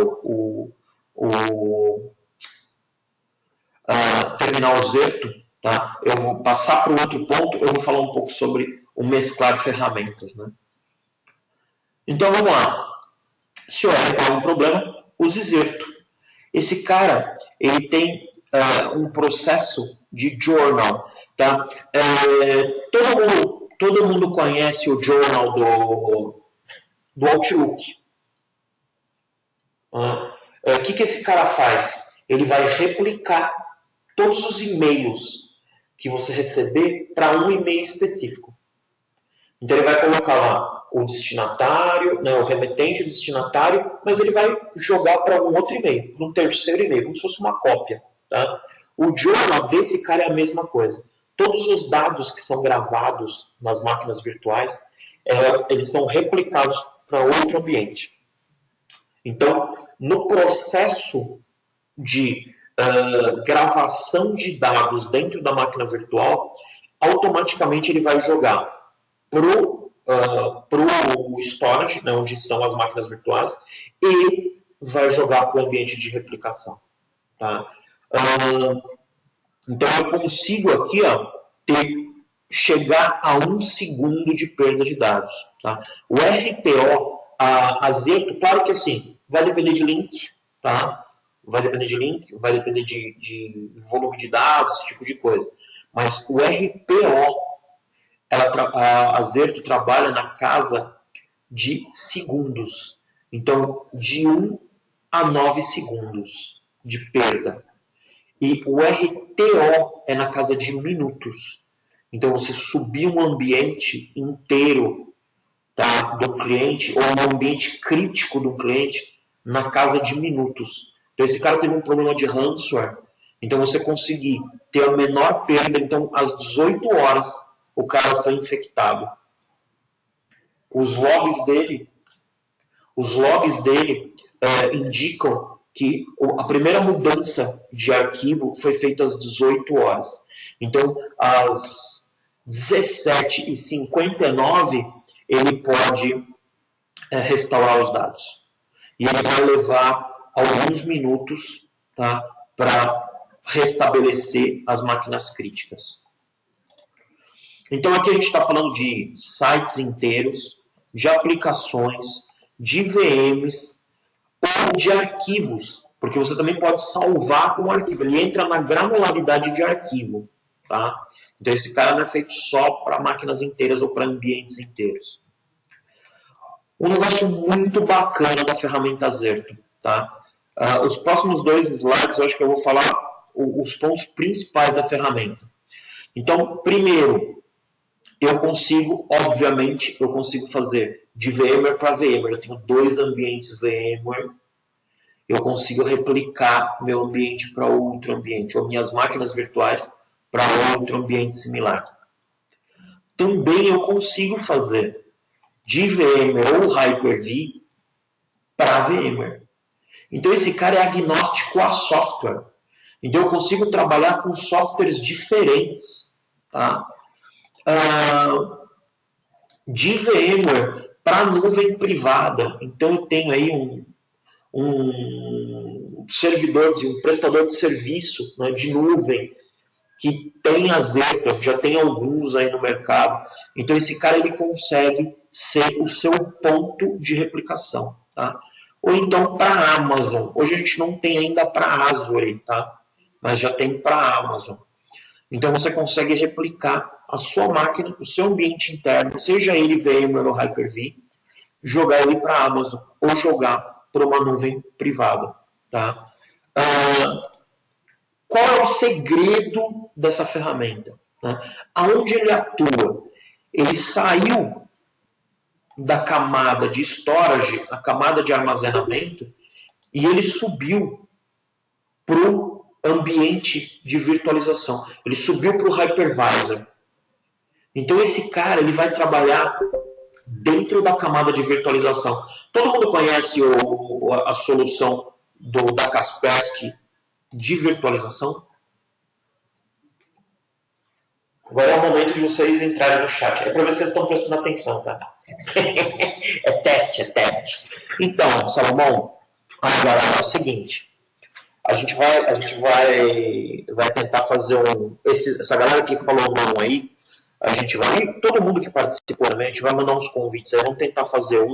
terminar o Zerto, tá? Eu vou passar para o outro ponto, eu vou falar um pouco sobre o mesclar ferramentas. Né? Então vamos lá. Se houver algum problema, use Zerto. Esse cara, ele tem um processo de journal. Tá? Todo mundo conhece o journal do Outlook. O que esse cara faz? Ele vai replicar todos os e-mails que você receber para um e-mail específico. Então ele vai colocar lá o destinatário, né, o remetente e o destinatário, mas ele vai jogar para um outro e-mail, para um terceiro e-mail, como se fosse uma cópia. Tá? O journal desse cara é a mesma coisa. Todos os dados que são gravados nas máquinas virtuais, eles são replicados para outro ambiente. Então, no processo de gravação de dados dentro da máquina virtual, automaticamente ele vai jogar pro storage, né, onde estão as máquinas virtuais, e vai jogar para o ambiente de replicação. Tá? Então eu consigo aqui chegar a 1 segundo de perda de dados. Tá? O RPO, a Zerto, claro que assim, vai depender de link, tá? Vai depender de link, vai depender de volume de dados, esse tipo de coisa. Mas o RPO, a Zerto trabalha na casa de segundos. Então, de 1 a 9 segundos de perda. E o RTO é na casa de minutos. Então, você subir um ambiente inteiro, tá, do cliente, ou um ambiente crítico do cliente, na casa de minutos. Então, esse cara teve um problema de ransomware. Então, você conseguir ter a menor perda. Então, às 18 horas, o cara foi infectado. Os logs dele indicam que a primeira mudança de arquivo foi feita às 18 horas. Então, às 17h59, ele pode restaurar os dados. E ele vai levar alguns minutos, tá, para restabelecer as máquinas críticas. Então, aqui a gente está falando de sites inteiros, de aplicações, de VMs ou de arquivos, porque você também pode salvar um arquivo. Ele entra na granularidade de arquivo. Tá? Então, esse cara não é feito só para máquinas inteiras ou para ambientes inteiros. Um negócio muito bacana da ferramenta Zerto. Tá? Os próximos 2 slides, eu acho que eu vou falar os pontos principais da ferramenta. Então, primeiro, obviamente, eu consigo fazer de VMware para VMware. Eu tenho 2 ambientes VMware. Eu consigo replicar meu ambiente para outro ambiente, ou minhas máquinas virtuais para outro ambiente similar. Também eu consigo fazer de VMware ou Hyper-V para VMware. Então, esse cara é agnóstico a software. Então, eu consigo trabalhar com softwares diferentes. Tá? De VMware para nuvem privada. Então, eu tenho aí um servidor, um prestador de serviço, né, de nuvem, que tem a Zerto, já tem alguns aí no mercado. Então, esse cara ele consegue ser o seu ponto de replicação. Tá? Ou então para a Amazon. Hoje a gente não tem ainda para a Azure, tá? Mas já tem para a Amazon. Então você consegue replicar a sua máquina, o seu ambiente interno, seja ele VMware ou Hyper-V, jogar ele para a Amazon ou jogar para uma nuvem privada. Tá? Qual é o segredo dessa ferramenta? Né? Aonde ele atua? Ele saiu da camada de storage, a camada de armazenamento, e ele subiu para o ambiente de virtualização. Ele subiu para o hypervisor. Então esse cara ele vai trabalhar dentro da camada de virtualização. Todo mundo conhece a solução da Kaspersky de virtualização? Agora é o momento de vocês entrarem no chat. É para ver se vocês estão prestando atenção, tá? É teste. Então, Salomão, agora é o seguinte. A gente vai tentar fazer essa galera que falou não aí, todo mundo que participou também, a gente vai mandar uns convites aí, vamos tentar fazer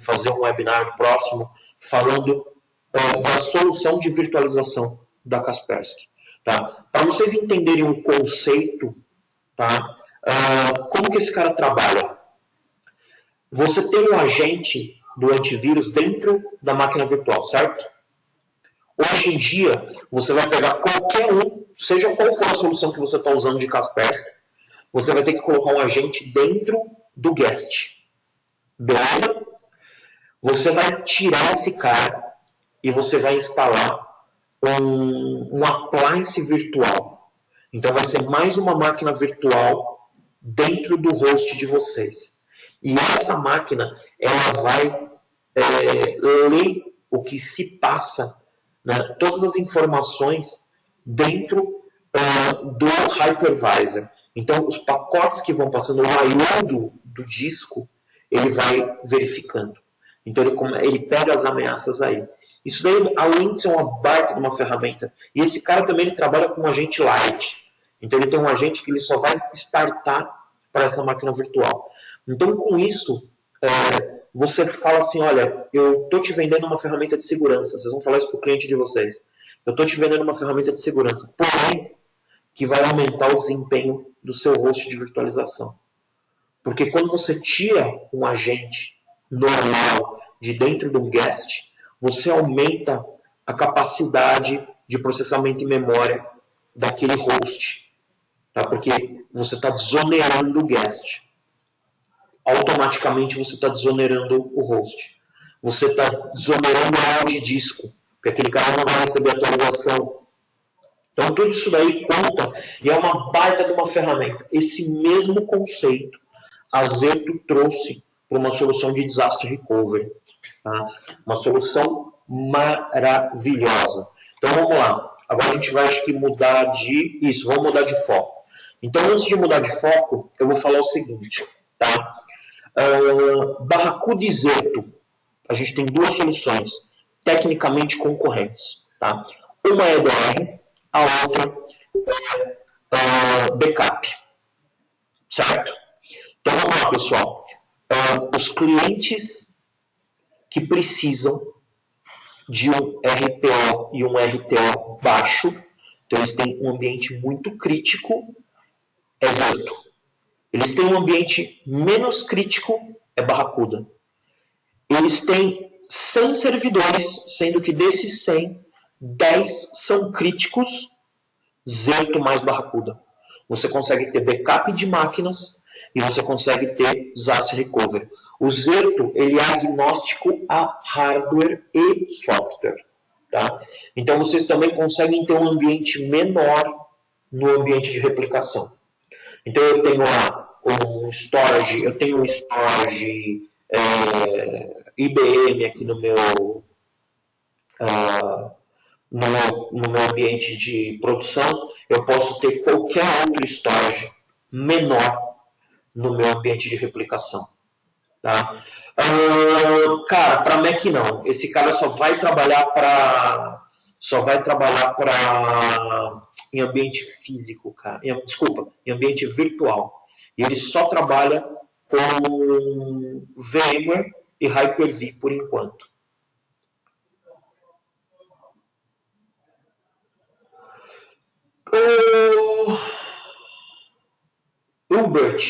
fazer um webinar próximo falando da solução de virtualização da Kaspersky. Tá? Para vocês entenderem o conceito, tá? Como que esse cara trabalha? Você tem um agente do antivírus dentro da máquina virtual, certo? Hoje em dia, você vai pegar qualquer seja qual for a solução que você está usando de Kaspersky, você vai ter que colocar um agente dentro do guest. Beleza? Você vai tirar esse cara e você vai instalar um appliance virtual. Então vai ser mais uma máquina virtual dentro do host de vocês. E essa máquina ela vai ler o que se passa, né, todas as informações dentro do hypervisor. Então, os pacotes que vão passando, o I/O do disco, ele vai verificando. Então, ele pega as ameaças aí. Isso daí, além de ser uma baita de uma ferramenta, e esse cara também ele trabalha com um agente light. Então, ele tem um agente que ele só vai startar para essa máquina virtual. Então, com isso, você fala assim, olha, eu estou te vendendo uma ferramenta de segurança. Vocês vão falar isso para o cliente de vocês. Eu estou te vendendo uma ferramenta de segurança. Porém, que vai aumentar o desempenho do seu host de virtualização. Porque quando você tira um agente normal de dentro do guest, você aumenta a capacidade de processamento e memória daquele host. Tá? Porque você está desonerando o guest. Automaticamente você está desonerando o host. Você está desonerando a área de disco. Porque aquele cara não vai receber atualização. Então, tudo isso daí conta e é uma baita de uma ferramenta. Esse mesmo conceito a Zerto trouxe para uma solução de disaster recovery. Tá? Uma solução maravilhosa. Então, vamos lá. Agora a gente vai, acho que, mudar de... Isso, vamos mudar de foco. Então, antes de mudar de foco, eu vou falar o seguinte. Tá? Barracuda e Zerto. A gente tem duas soluções tecnicamente concorrentes. Tá? Uma é EDR, a outra é backup. Certo? Então vamos lá, pessoal. Os clientes que precisam de um RPO e um RTO baixo, então eles têm um ambiente muito crítico, é Zerto. Eles têm um ambiente menos crítico, é Barracuda. Eles têm 100 servidores, sendo que desses 100, 10 são críticos, Zerto mais Barracuda. Você consegue ter backup de máquinas e você consegue ter disaster recovery. O Zerto ele é agnóstico a hardware e software. Tá? Então vocês também conseguem ter um ambiente menor no ambiente de replicação. Então eu tenho lá um storage, IBM aqui no meu ambiente de produção, eu posso ter qualquer outro storage menor no meu ambiente de replicação. Tá? Cara, para Mac não. Esse cara só vai trabalhar em ambiente físico, cara. Em ambiente virtual. E ele só trabalha com VMware e Hyper-V por enquanto. Hubert,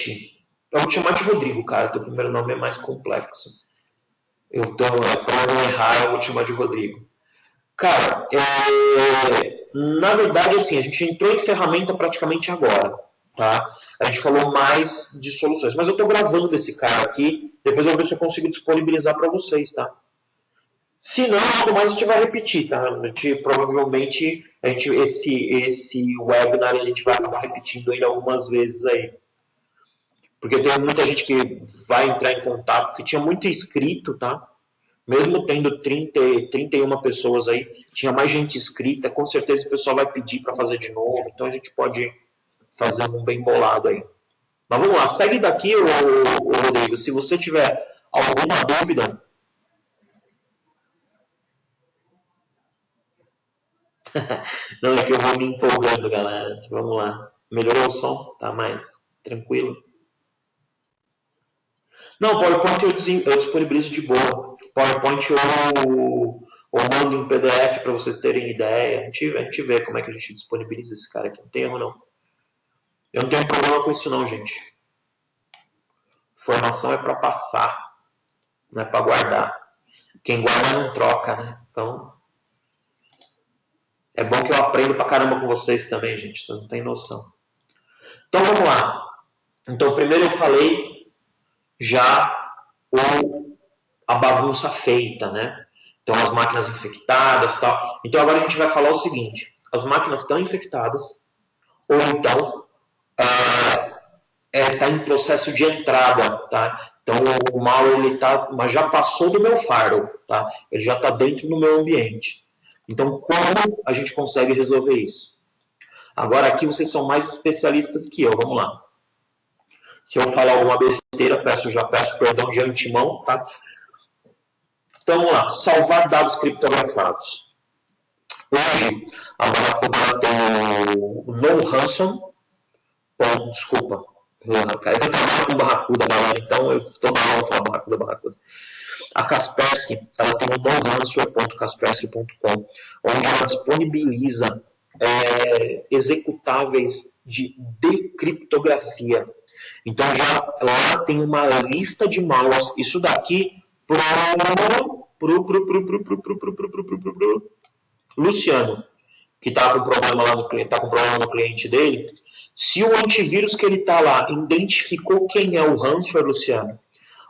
eu vou te chamar de Rodrigo, cara. Teu primeiro nome é mais complexo. Então, para não errar, eu vou te chamar de Rodrigo. Cara, na verdade, assim, a gente entrou em ferramenta praticamente agora, tá? A gente falou mais de soluções. Mas eu estou gravando esse cara aqui. Depois eu vou ver se eu consigo disponibilizar para vocês, tá? Se não, algo mais a gente vai repetir, tá? Provavelmente, esse webinar a gente vai acabar repetindo ele algumas vezes aí. Porque tem muita gente que vai entrar em contato, porque tinha muito inscrito, tá? Mesmo tendo 31 pessoas aí, tinha mais gente inscrita, com certeza o pessoal vai pedir para fazer de novo, então a gente pode fazer um bem bolado aí. Mas vamos lá, segue daqui, Rodrigo, se você tiver alguma dúvida. Não, é que eu vou me empolgando, galera. Vamos lá. Melhorou o som? Tá mais tranquilo? Não, PowerPoint eu disponibilizo de boa. PowerPoint eu mando em PDF para vocês terem ideia. A gente vê como é que a gente disponibiliza esse cara aqui. Não tem erro, não. Eu não tenho problema com isso, não, gente. Informação é para passar, não é para guardar. Quem guarda não troca, né? Então, é bom que eu aprendo pra caramba com vocês também, gente. Vocês não têm noção. Então, vamos lá. Então, primeiro eu falei já a bagunça feita, né? Então, as máquinas infectadas e tal. Então, agora a gente vai falar o seguinte. As máquinas estão infectadas ou então está em processo de entrada, tá? Então, o malware mas já passou do meu firewall, tá? Ele já está dentro do meu ambiente. Então, como a gente consegue resolver isso? Agora, aqui vocês são mais especialistas que eu. Vamos lá. Se eu falar alguma besteira, já peço perdão de antemão, tá? Então, vamos lá. Salvar dados criptografados. Hoje, a Barracuda tem o No Ransom. Bom, desculpa. Eu trabalho com Barracuda, galera, então eu estou na aula falando Barracuda. A Kaspersky, ela tem o noranswer.kaspersky.com, onde ela disponibiliza executáveis de decriptografia. Então, lá tem uma lista de malwares. Isso daqui pro Luciano, que está com problema lá no cliente, tá com problema no cliente dele. Se o antivírus que ele está lá identificou quem é o ransomware, Luciano,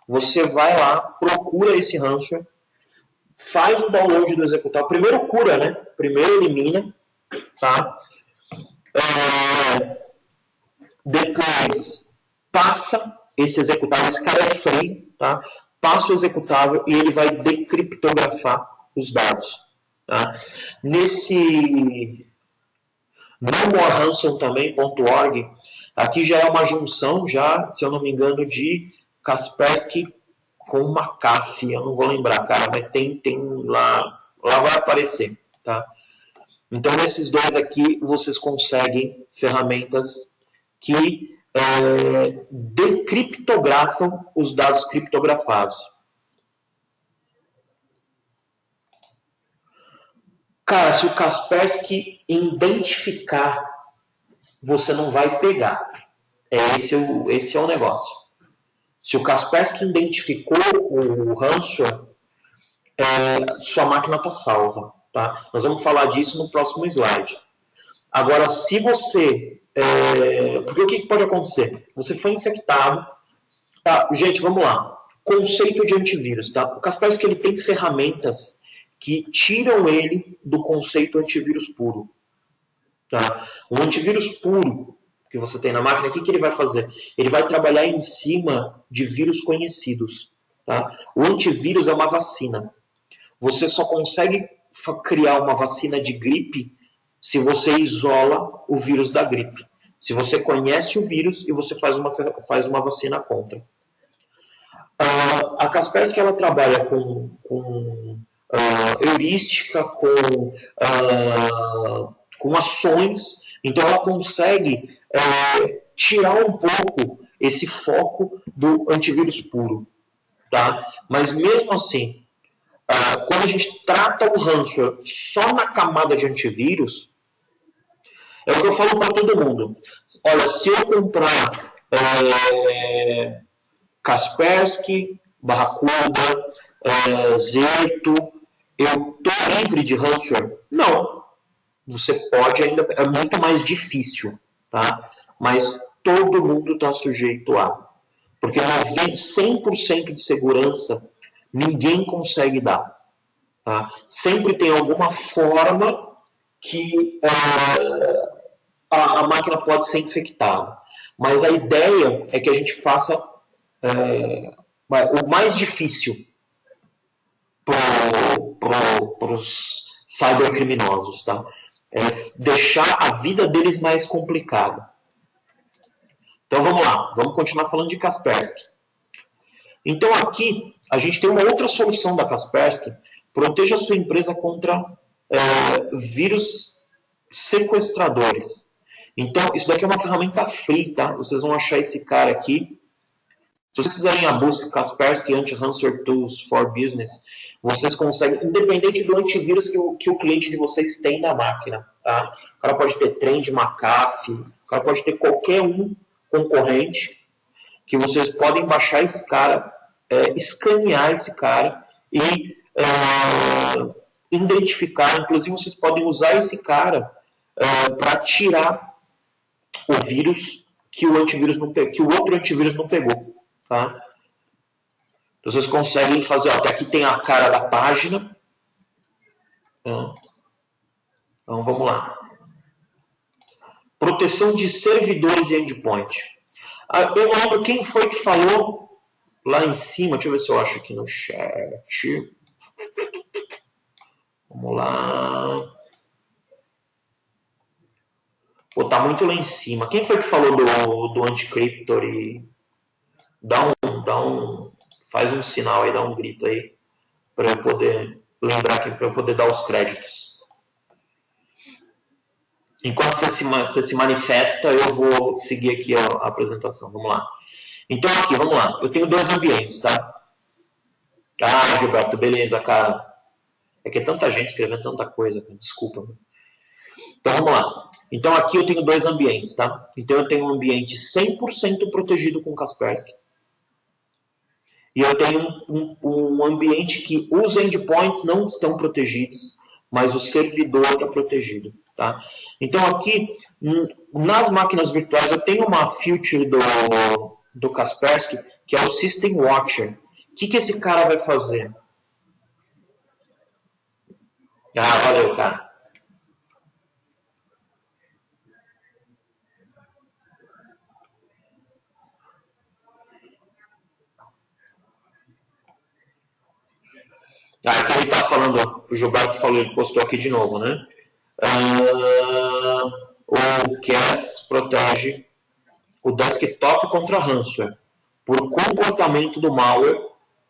você vai lá, procura esse ransomware, faz o download do executável. Primeiro cura, né? Primeiro elimina, tá? Depois passa esse executável, esse cara é free, tá? Passa o executável e ele vai decriptografar os dados. Tá? Nesse nomoreransom.org, aqui já é uma junção, já, se eu não me engano, de Kaspersky com McAfee, eu não vou lembrar, cara, mas tem lá vai aparecer, tá? Então, nesses dois aqui, vocês conseguem ferramentas que decriptografam os dados criptografados. Cara, se o Kaspersky identificar, você não vai pegar. Esse é o negócio. Se o Kaspersky identificou o ransomware, sua máquina está salva. Tá? Nós vamos falar disso no próximo slide. Agora, se você... porque o que pode acontecer? Você foi infectado. Tá? Gente, vamos lá. Conceito de antivírus. Tá? O Kaspersky ele tem ferramentas que tiram ele do conceito antivírus puro. Tá? O antivírus puro que você tem na máquina, o que ele vai fazer? Ele vai trabalhar em cima de vírus conhecidos. Tá? O antivírus é uma vacina. Você só consegue criar uma vacina de gripe se você isola o vírus da gripe. Se você conhece o vírus e você faz uma vacina contra. A Kaspersky ela trabalha com heurística, com ações, então ela consegue tirar um pouco esse foco do antivírus puro. Tá? Mas mesmo assim, quando a gente trata o ransomware só na camada de antivírus, é o que eu falo para todo mundo. Olha, se eu comprar Kaspersky, Barracuda, Zerto, eu estou livre de ransomware? Não. Você pode ainda, é muito mais difícil, tá? Mas todo mundo está sujeito a. Porque 100% de segurança ninguém consegue dar. Tá? Sempre tem alguma forma que a máquina pode ser infectada. Mas a ideia é que a gente faça o mais difícil para os cybercriminosos. Tá? Deixar a vida deles mais complicada. Então vamos lá, vamos continuar falando de Kaspersky. Então aqui a gente tem uma outra solução da Kaspersky. Proteja a sua empresa contra vírus sequestradores. Então isso daqui é uma ferramenta free, tá? Vocês vão achar esse cara aqui. Se vocês fizerem a busca Kaspersky Anti-Ransomware Tools for Business, vocês conseguem, independente do antivírus que o cliente de vocês tem na máquina. Tá? O cara pode ter Trend, McAfee, o cara pode ter qualquer um concorrente, que vocês podem baixar esse cara, escanear esse cara e identificar. Inclusive, vocês podem usar esse cara para tirar o vírus que o outro antivírus não pegou. Tá? Então, vocês conseguem fazer, até aqui tem a cara da página. Então vamos lá. Proteção de servidores e endpoint. Eu não lembro quem foi que falou lá em cima. Deixa eu ver se eu acho aqui no chat. Vamos lá. Pô, tá muito lá em cima. Quem foi que falou do Anticryptor? Faz um sinal aí, dá um grito aí, para eu poder lembrar aqui, para eu poder dar os créditos. Enquanto você se manifesta, eu vou seguir aqui a apresentação. Vamos lá. Então aqui, vamos lá. Eu tenho dois ambientes, tá? Ah, Gilberto, beleza, cara. É que é tanta gente escrevendo tanta coisa, cara. Desculpa. Então vamos lá. Então aqui eu tenho dois ambientes, tá? Então eu tenho um ambiente 100% protegido com Kaspersky. E eu tenho um ambiente que os endpoints não estão protegidos, mas o servidor está protegido. Tá? Então aqui, nas máquinas virtuais, eu tenho uma feature do Kaspersky, que é o System Watcher. O que esse cara vai fazer? Ah, valeu, cara. Aqui ele está falando, o Gilberto falou, ele postou aqui de novo, né? O CAS protege o desktop contra ransomware por comportamento do malware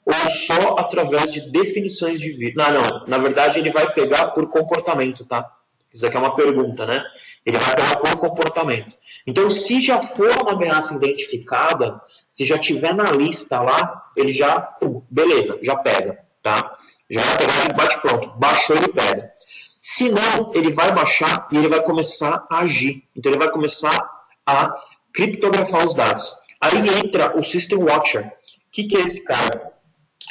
ou só através de definições de vírus. Não, na verdade ele vai pegar por comportamento, tá? Isso aqui é uma pergunta, né? Ele vai pegar por comportamento. Então, se já for uma ameaça identificada, se já tiver na lista lá, ele já, beleza, já pega, tá? Já vai pegar e bate pronto. Baixou, ele pega. Se não, ele vai baixar e ele vai começar a agir. Então, ele vai começar a criptografar os dados. Aí entra o System Watcher. O que é esse cara?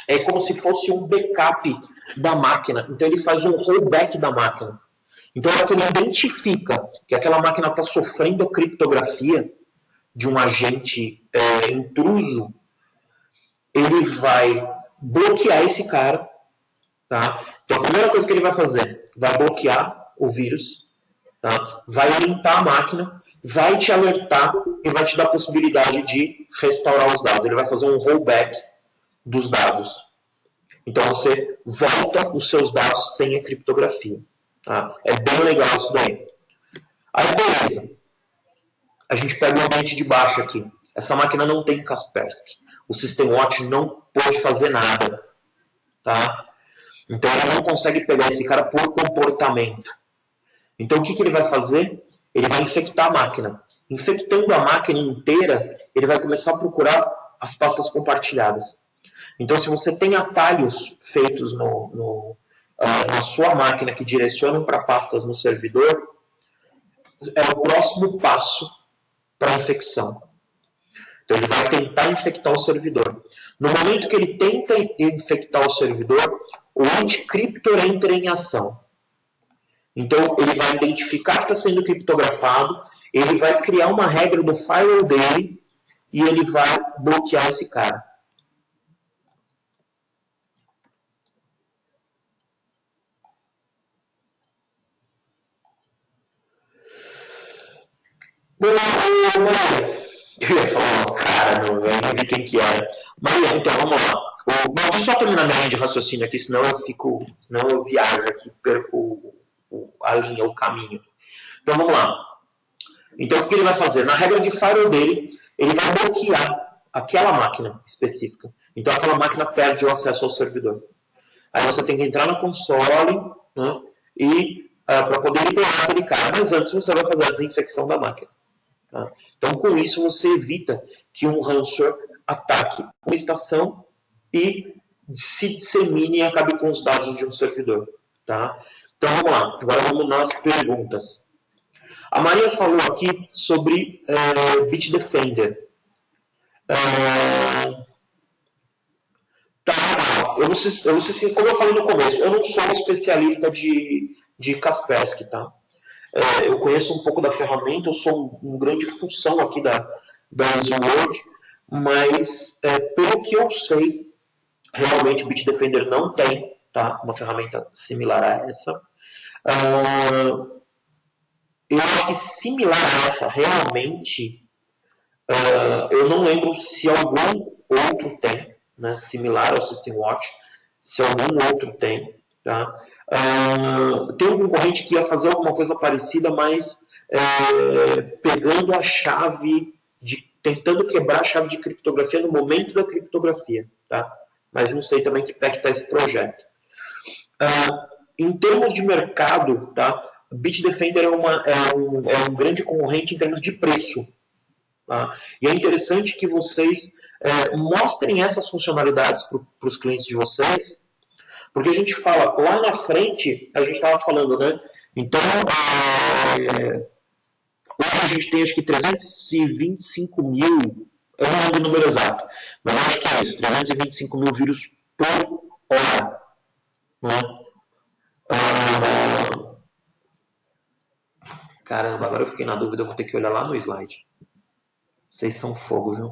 É como se fosse um backup da máquina. Então, ele faz um rollback da máquina. Então, a hora que ele identifica que aquela máquina está sofrendo a criptografia de um agente intruso, ele vai bloquear esse cara. Tá? Então, a primeira coisa que ele vai fazer, vai bloquear o vírus, tá? Vai limpar a máquina, vai te alertar e vai te dar a possibilidade de restaurar os dados. Ele vai fazer um rollback dos dados. Então, você volta os seus dados sem a criptografia. Tá? É bem legal isso daí. Aí, beleza. A gente pega o ambiente de baixo aqui. Essa máquina não tem Kaspersky. O System Watch não pode fazer nada. Tá? Então, ela não consegue pegar esse cara por comportamento. Então, o que ele vai fazer? Ele vai infectar a máquina. Infectando a máquina inteira, ele vai começar a procurar as pastas compartilhadas. Então, se você tem atalhos feitos na sua máquina que direcionam para pastas no servidor, é o próximo passo para a infecção. Então, ele vai tentar infectar o servidor. No momento que ele tenta infectar o servidor, o Anticryptor entra em ação. Então, ele vai identificar que está sendo criptografado, ele vai criar uma regra do firewall dele e ele vai bloquear esse cara. Maria, eu ia falar um cara, não, eu não vi quem que era. Maria, então, vamos lá. Bom, deixa eu só terminar minha linha de raciocínio aqui, senão eu viajo aqui, perco a linha, o caminho. Então, vamos lá. Então, o que ele vai fazer? Na regra de firewall dele, ele vai bloquear aquela máquina específica. Então, aquela máquina perde o acesso ao servidor. Aí você tem que entrar no console, né, e para poder liberar aquele cara. Mas antes você vai fazer a desinfecção da máquina. Tá? Então, com isso, você evita que um ransomware ataque uma estação e se dissemine e acabe com os dados de um servidor. Tá? Então, vamos lá. Agora vamos nas perguntas. A Maria falou aqui sobre Bitdefender. Tá, eu não sei se, como eu falei no começo, eu não sou um especialista de Kaspersky, tá? Eu conheço um pouco da ferramenta, eu sou um grande função aqui da Easyword, mas pelo que eu sei, realmente o Bitdefender não tem, tá? Uma ferramenta similar a essa. Eu acho que similar a essa, realmente, eu não lembro se algum outro tem, né? Similar ao System Watch, se algum outro tem. Tá? Tem um concorrente que ia fazer alguma coisa parecida, mas pegando a chave, tentando quebrar a chave de criptografia no momento da criptografia. Tá? Mas não sei também que pé que está esse projeto. Em termos de mercado, tá? Bitdefender é um grande concorrente em termos de preço. Tá? E é interessante que vocês mostrem essas funcionalidades para os clientes de vocês, porque a gente fala, lá na frente, a gente estava falando, né? Então, hoje a gente tem acho que 325 mil, eu não lembro o número exato, mas acho que é isso, 325 mil vírus por hora. Né? Caramba, agora eu fiquei na dúvida, eu vou ter que olhar lá no slide. Vocês são fogo, viu?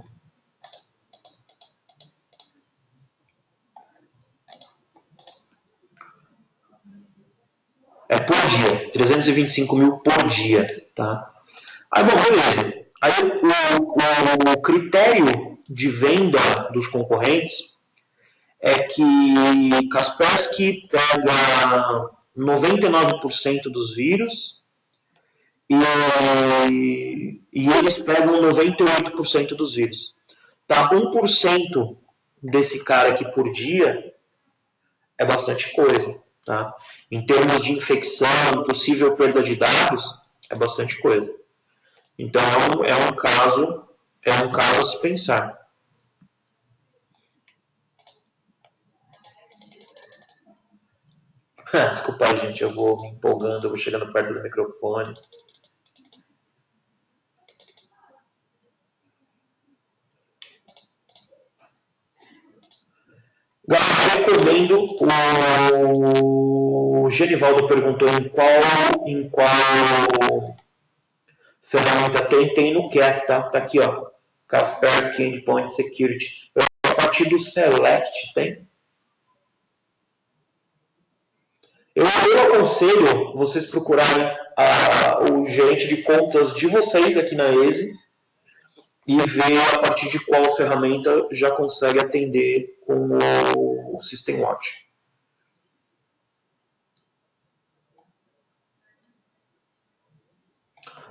É por dia, 325 mil por dia, tá? Aí, bom, beleza. Aí o critério de venda dos concorrentes é que Kaspersky pega 99% dos vírus e eles pegam 98% dos vírus. Tá? 1% desse cara aqui por dia é bastante coisa. Tá? Em termos de infecção, possível perda de dados, é bastante coisa. Então é um caso a se pensar. Desculpa aí, gente, eu vou me empolgando, eu vou chegando perto do microfone. Recomendo, o Genivaldo perguntou em qual ferramenta tem no CAS, tá? Tá aqui, ó. Kaspersky Endpoint Security. A partir do Select tem. Eu aconselho vocês procurarem o gerente de contas de vocês aqui na ESE e ver a partir de qual ferramenta já consegue atender com o System Watch.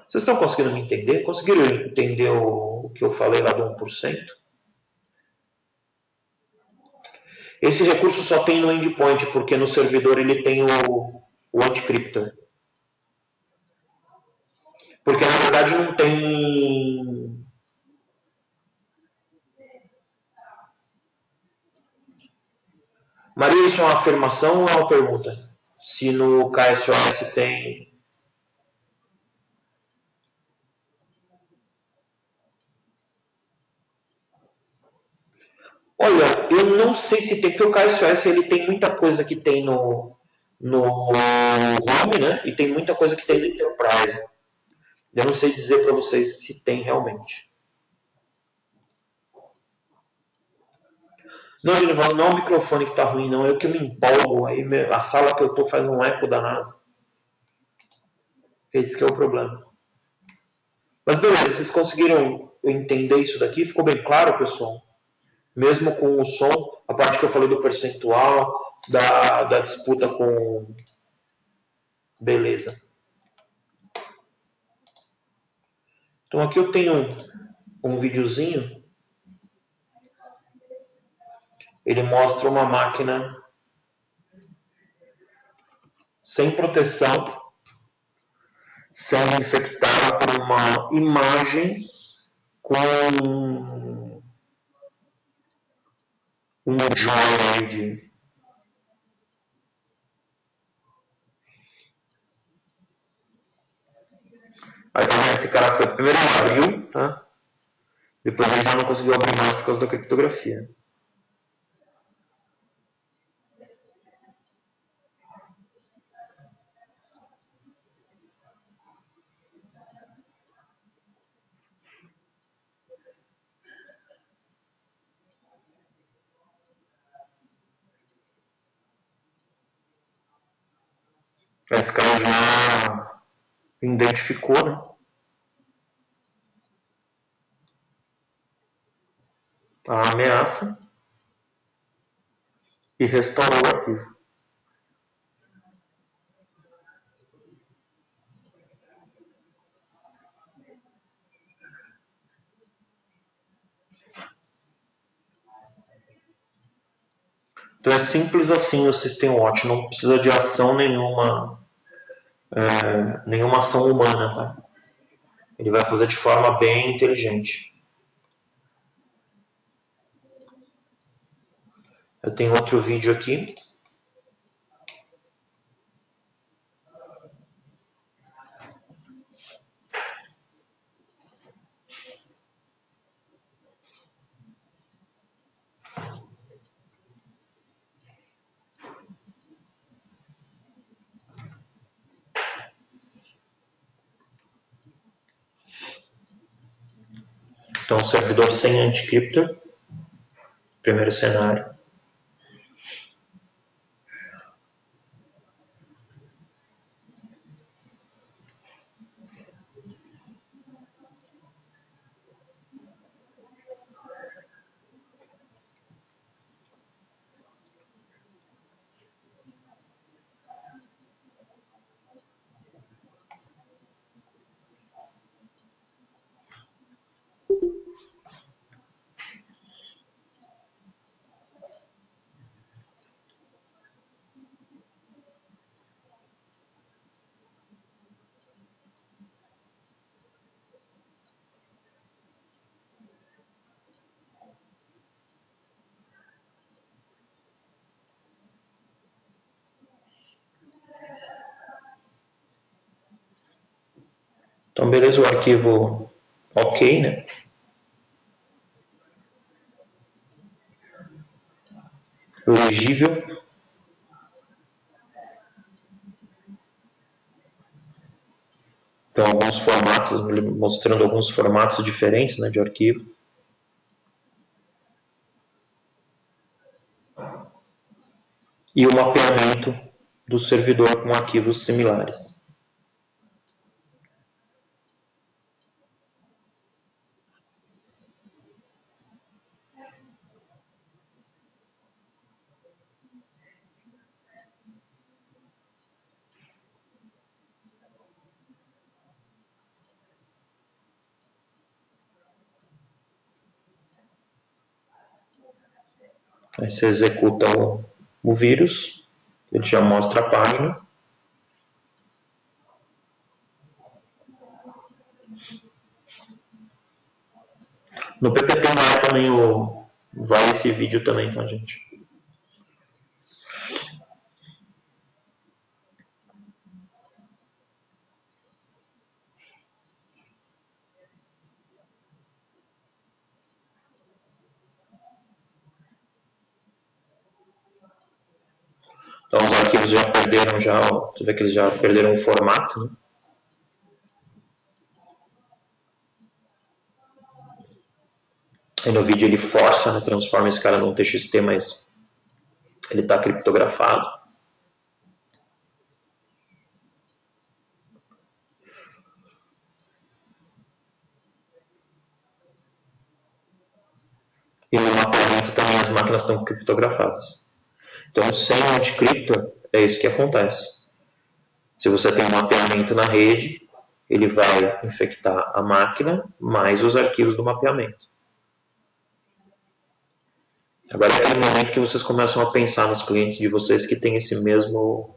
Vocês estão conseguindo me entender? Conseguiram entender o que eu falei lá do 1%? Esse recurso só tem no endpoint, porque no servidor ele tem o anti-crypto. Porque na verdade não tem. Maria, isso é uma afirmação ou é uma pergunta? Se no KSOS tem. Olha, eu não sei se tem, porque o KSOS ele tem muita coisa que tem no Home, né? E tem muita coisa que tem no Enterprise. Eu não sei dizer para vocês se tem realmente. Não, Genivaldo, não é o microfone que está ruim, não. Eu que me empolgo. Aí a sala que eu estou faz um eco danado. Esse que é o problema. Mas beleza, vocês conseguiram entender isso daqui? Ficou bem claro, pessoal? Mesmo com o som, a parte que eu falei do percentual, da disputa com... Beleza. Então aqui eu tenho um videozinho. Ele mostra uma máquina sem proteção, sendo infectada por uma imagem com um joyroid. Aí também esse cara foi primeiro abriu, tá? Depois ele já não conseguiu abrir mais por causa da criptografia. Esse cara já identificou, né? A ameaça e restaurou o arquivo. Então é simples assim o System Watch, não precisa de ação nenhuma, nenhuma ação humana, tá? Ele vai fazer de forma bem inteligente. Eu tenho outro vídeo aqui. Então, servidor sem anticriptor, primeiro cenário. Então, beleza, o arquivo ok, né? Legível. Então, alguns formatos, mostrando alguns formatos diferentes, né, de arquivo. E o mapeamento do servidor com arquivos similares. Aí você executa o vírus, ele já mostra a página. No PPT vai também vai esse vídeo também, tá, gente? Então os arquivos já perderam, você vê que eles já perderam o formato, né? Aí no vídeo ele força, né, transforma esse cara num TXT, mas ele está criptografado. E no mapeamento também as máquinas estão criptografadas. Então, sem o anticripto, é isso que acontece. Se você tem um mapeamento na rede, ele vai infectar a máquina mais os arquivos do mapeamento. Agora é aquele momento que vocês começam a pensar nos clientes de vocês que tem esse mesmo...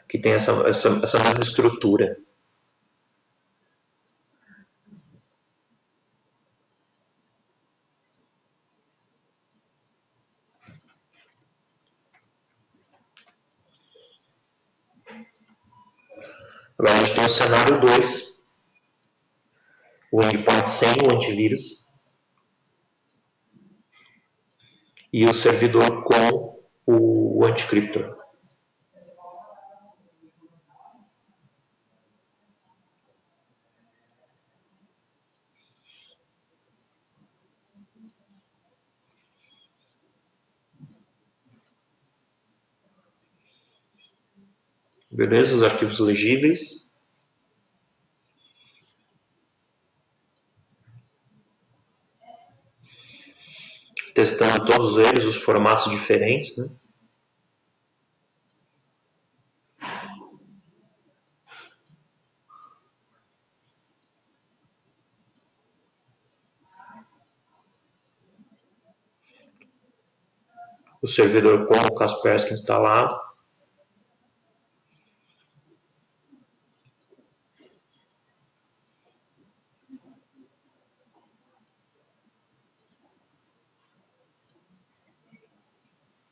que tem essa mesma estrutura. Agora a gente tem o cenário 2, o endpoint sem o antivírus e o servidor com o anticriptor. Beleza? Os arquivos legíveis. Testando todos eles, os formatos diferentes, né? O servidor com o Kaspersky instalado.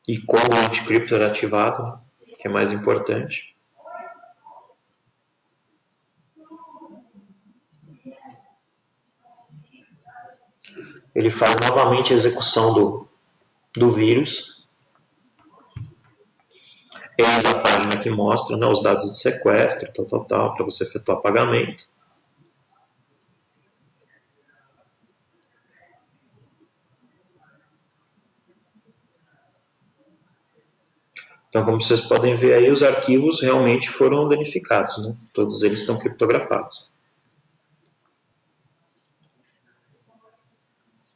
E com o anticriptor ativado, que é mais importante. Ele faz novamente a execução do vírus. Eis a página que mostra, né, os dados de sequestro, para você efetuar pagamento. Então, como vocês podem ver aí, os arquivos realmente foram danificados, né? Todos eles estão criptografados.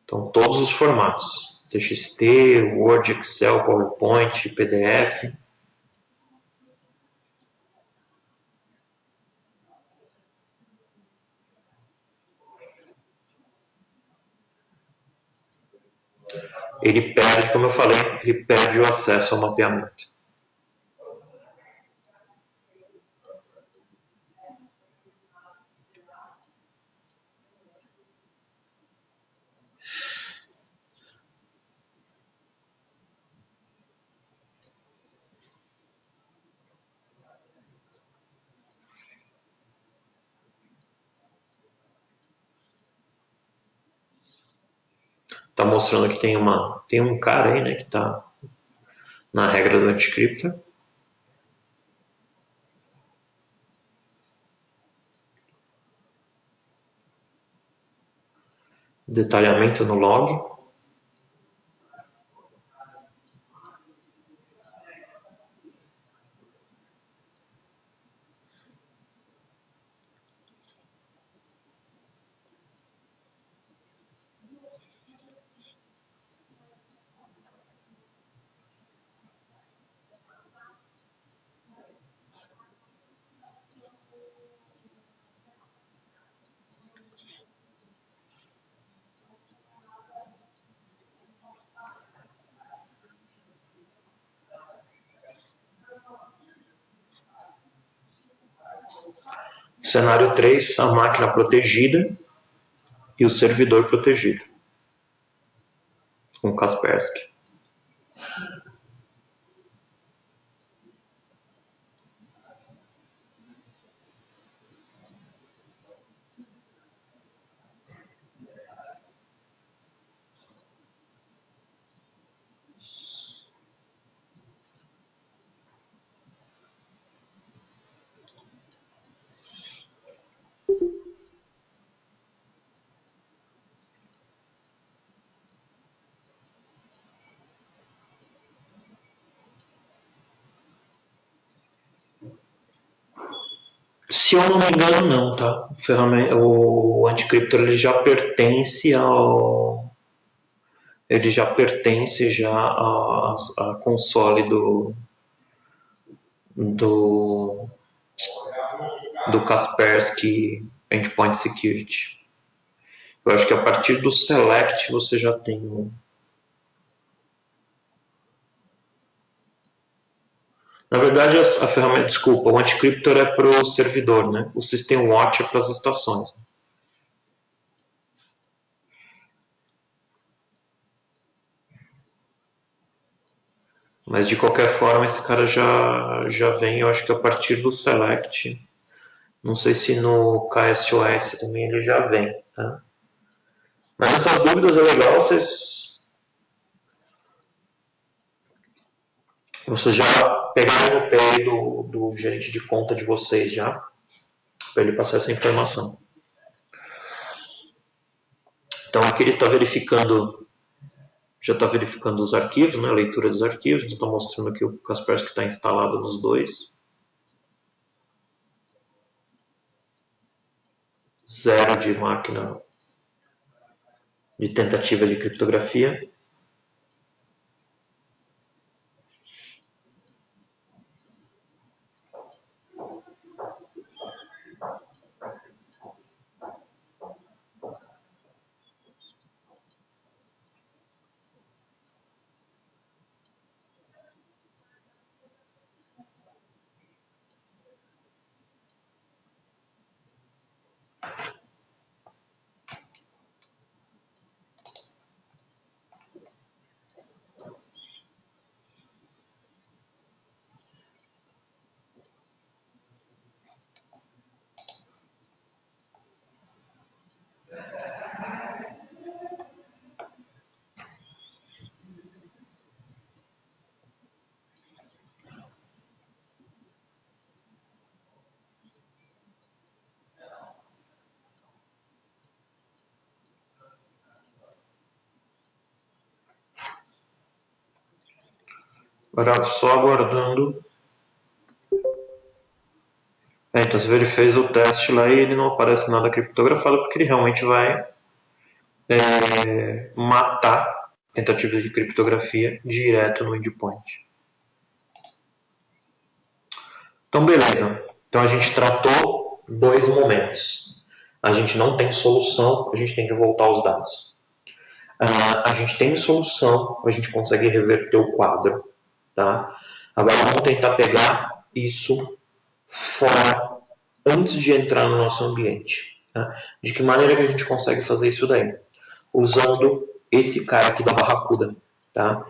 Então, todos os formatos. TXT, Word, Excel, PowerPoint, PDF. Ele perde, como eu falei, ele perde o acesso ao mapeamento. Está mostrando que tem um cara aí, né, que está na regra do anticriptor. Detalhamento no log. Cenário 3, a máquina protegida e o servidor protegido, com Kaspersky. Se eu não me engano, não, tá? O anticriptor ele já pertence ao ele já pertence já a console do Kaspersky Endpoint Security. Eu acho que a partir do Select você já tem um. Na verdade, a ferramenta, desculpa, o Anticryptor é para o servidor, né? O System Watch é para as estações. Mas de qualquer forma, esse cara já vem, eu acho que a partir do Select. Não sei se no KSOS também ele já vem, tá? Mas essas dúvidas é legal vocês já pegarem no pé aí do gerente de conta de vocês já, para ele passar essa informação. Então aqui ele está verificando, já está verificando os arquivos, né, a leitura dos arquivos, está mostrando que o Kaspersky está instalado nos dois. 0 de máquina de tentativa de criptografia. Agora só aguardando. Então se ele fez o teste lá e ele não aparece nada criptografado porque ele realmente vai matar tentativas de criptografia direto no endpoint. Então beleza. Então a gente tratou dois momentos. A gente não tem solução, a gente tem que voltar os dados. A gente tem solução, a gente consegue reverter o quadro. Tá? Agora vamos tentar pegar isso fora antes de entrar no nosso ambiente. Tá? De que maneira que a gente consegue fazer isso daí? Usando esse cara aqui da Barracuda. Tá?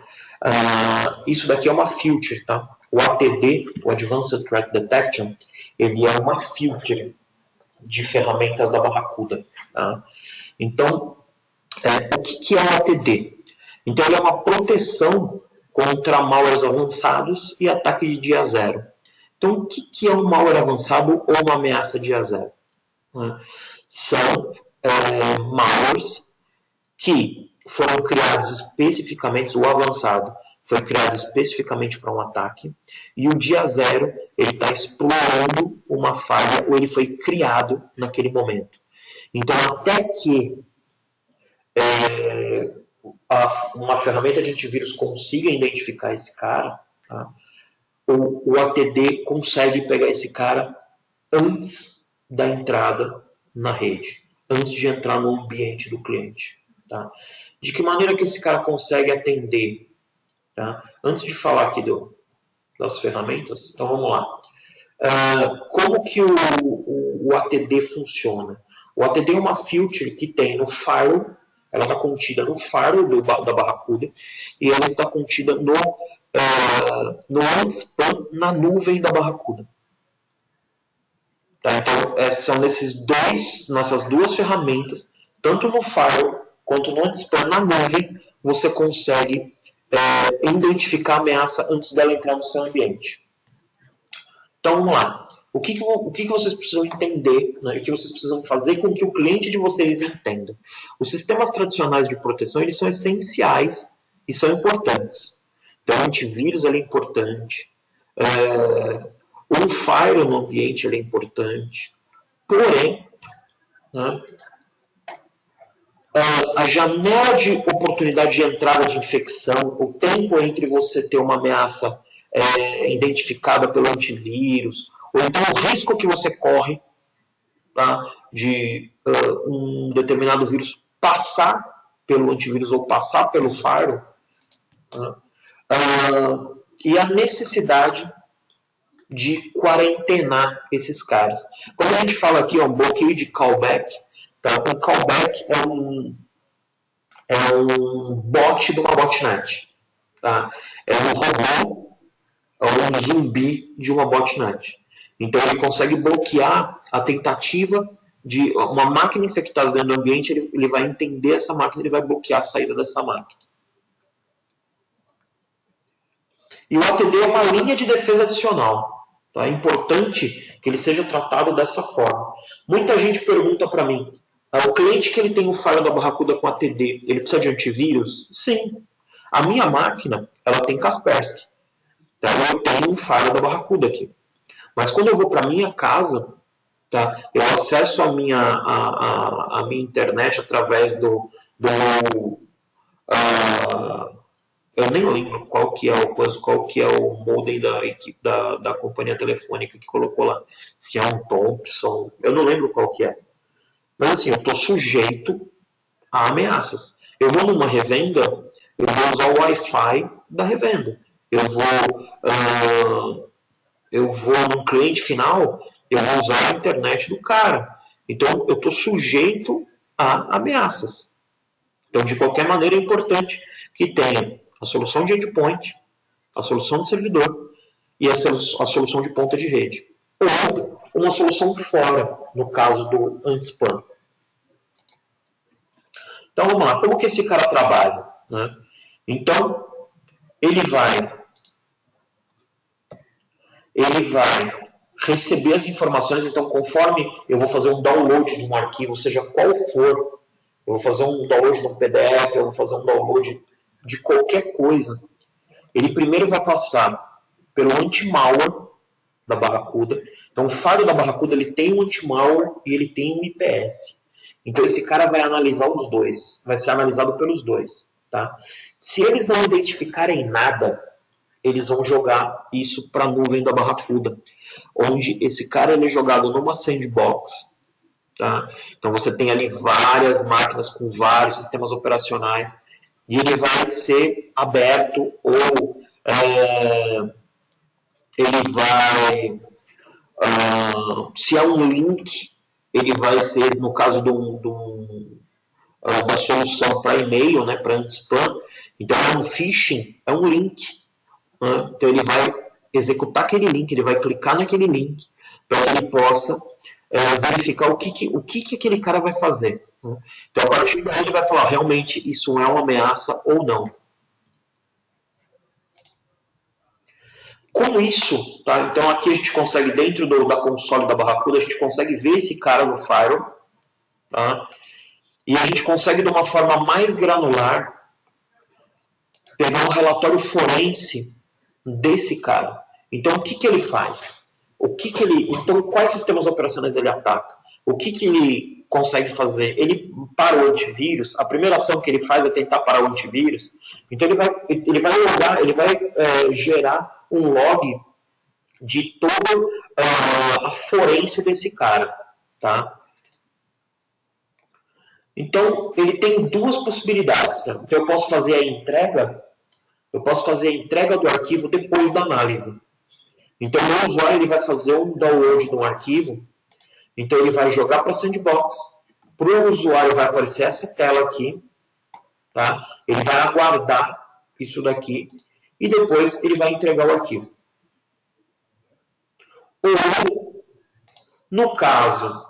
Isso daqui é uma filter. Tá? O ATD, o Advanced Threat Detection, ele é uma filter de ferramentas da Barracuda. Tá? Então, o que é o ATD? Então, ele é uma proteção contra malwares avançados e ataque de dia zero. Então, o que é um malware avançado ou uma ameaça dia zero? São malwares que foram criados especificamente, o avançado foi criado especificamente para um ataque, e o dia zero ele está explorando uma falha ou ele foi criado naquele momento. Então, até que uma ferramenta de antivírus consiga identificar esse cara, tá? o ATD consegue pegar esse cara antes da entrada na rede, antes de entrar no ambiente do cliente. Tá? De que maneira que esse cara consegue atender? Tá? Antes de falar aqui das ferramentas, então vamos lá. Como que o ATD funciona? O ATD é uma filter que tem no firewall, ela está contida no firewall da Barracuda e ela está contida no OneSpan, na nuvem da Barracuda. Tá? Então, são nessas duas ferramentas, tanto no firewall quanto no OneSpan, na nuvem, você consegue identificar a ameaça antes dela entrar no seu ambiente. Então, vamos lá. O que vocês precisam entender, né, e o que vocês precisam fazer com que o cliente de vocês entenda? Os sistemas tradicionais de proteção eles são essenciais e são importantes. Então, o antivírus é importante. Um firewall no ambiente é importante. Porém, né, a janela de oportunidade de entrada de infecção, o tempo entre você ter uma ameaça identificada pelo antivírus, ou então o risco que você corre, tá, de um determinado vírus passar pelo antivírus ou passar pelo firewall, tá, e a necessidade de quarentenar esses caras. Quando a gente fala aqui, um bloqueio de callback, tá? Um callback é um bot de uma botnet. Tá? É um robô, é um zumbi de uma botnet. Então ele consegue bloquear a tentativa de uma máquina infectada dentro do ambiente, ele vai entender essa máquina, ele vai bloquear a saída dessa máquina. E o ATD é uma linha de defesa adicional. Tá? É importante que ele seja tratado dessa forma. Muita gente pergunta para mim, o cliente que ele tem o firewall da Barracuda com ATD, ele precisa de antivírus? Sim. A minha máquina, ela tem Kaspersky. Então eu tenho um firewall da Barracuda aqui. Mas quando eu vou para minha casa, tá, eu acesso a minha internet através do eu nem lembro qual que é o modem da equipe da companhia telefônica que colocou lá. Se é um Thompson, eu não lembro qual que é. Mas assim, eu estou sujeito a ameaças. Eu vou numa revenda, eu vou usar o Wi-Fi da revenda. Eu vou num cliente final, eu vou usar a internet do cara. Então, eu estou sujeito a ameaças. Então, de qualquer maneira, é importante que tenha a solução de endpoint, a solução de servidor e a solução de ponta de rede. Ou uma solução fora, no caso do anti-spam. Então, vamos lá. Como que esse cara trabalha? Né? Então, ele vai receber as informações. Então, conforme eu vou fazer um download de um arquivo, seja qual for, eu vou fazer um download de um PDF, eu vou fazer um download de qualquer coisa, ele primeiro vai passar pelo anti-malware da Barracuda. Então, o firewall da Barracuda ele tem um anti-malware e ele tem um IPS. Então, esse cara vai analisar os dois. Vai ser analisado pelos dois. Tá? Se eles não identificarem nada, eles vão jogar isso para a nuvem da Barracuda, onde esse cara ele é jogado numa sandbox. Tá? Então, você tem ali várias máquinas com vários sistemas operacionais e ele vai ser aberto ou ele vai, se é um link, ele vai ser, no caso de uma solução para e-mail, né, para anti-spam, então é um phishing, é um link. Né? Então ele vai executar aquele link, ele vai clicar naquele link para que ele possa verificar o que aquele cara vai fazer. Né? Então a partir daí ele vai falar, realmente isso é uma ameaça ou não. Com isso, tá? Então aqui a gente consegue, dentro da console da Barracuda, a gente consegue ver esse cara no firewall, tá? E a gente consegue, de uma forma mais granular, pegar um relatório forense desse cara. Então, o que ele faz? Então, quais sistemas operacionais ele ataca? O que ele consegue fazer? Ele para o antivírus. A primeira ação que ele faz é tentar parar o antivírus. Então, ele vai gerar um log de toda a forense desse cara. Tá? Então, ele tem duas possibilidades. Tá? Então, eu posso fazer a entrega do arquivo depois da análise. Então, o usuário ele vai fazer um download de um arquivo, então ele vai jogar para a sandbox. Para o usuário vai aparecer essa tela aqui, tá? Ele vai aguardar isso daqui e depois ele vai entregar o arquivo. Ou, no caso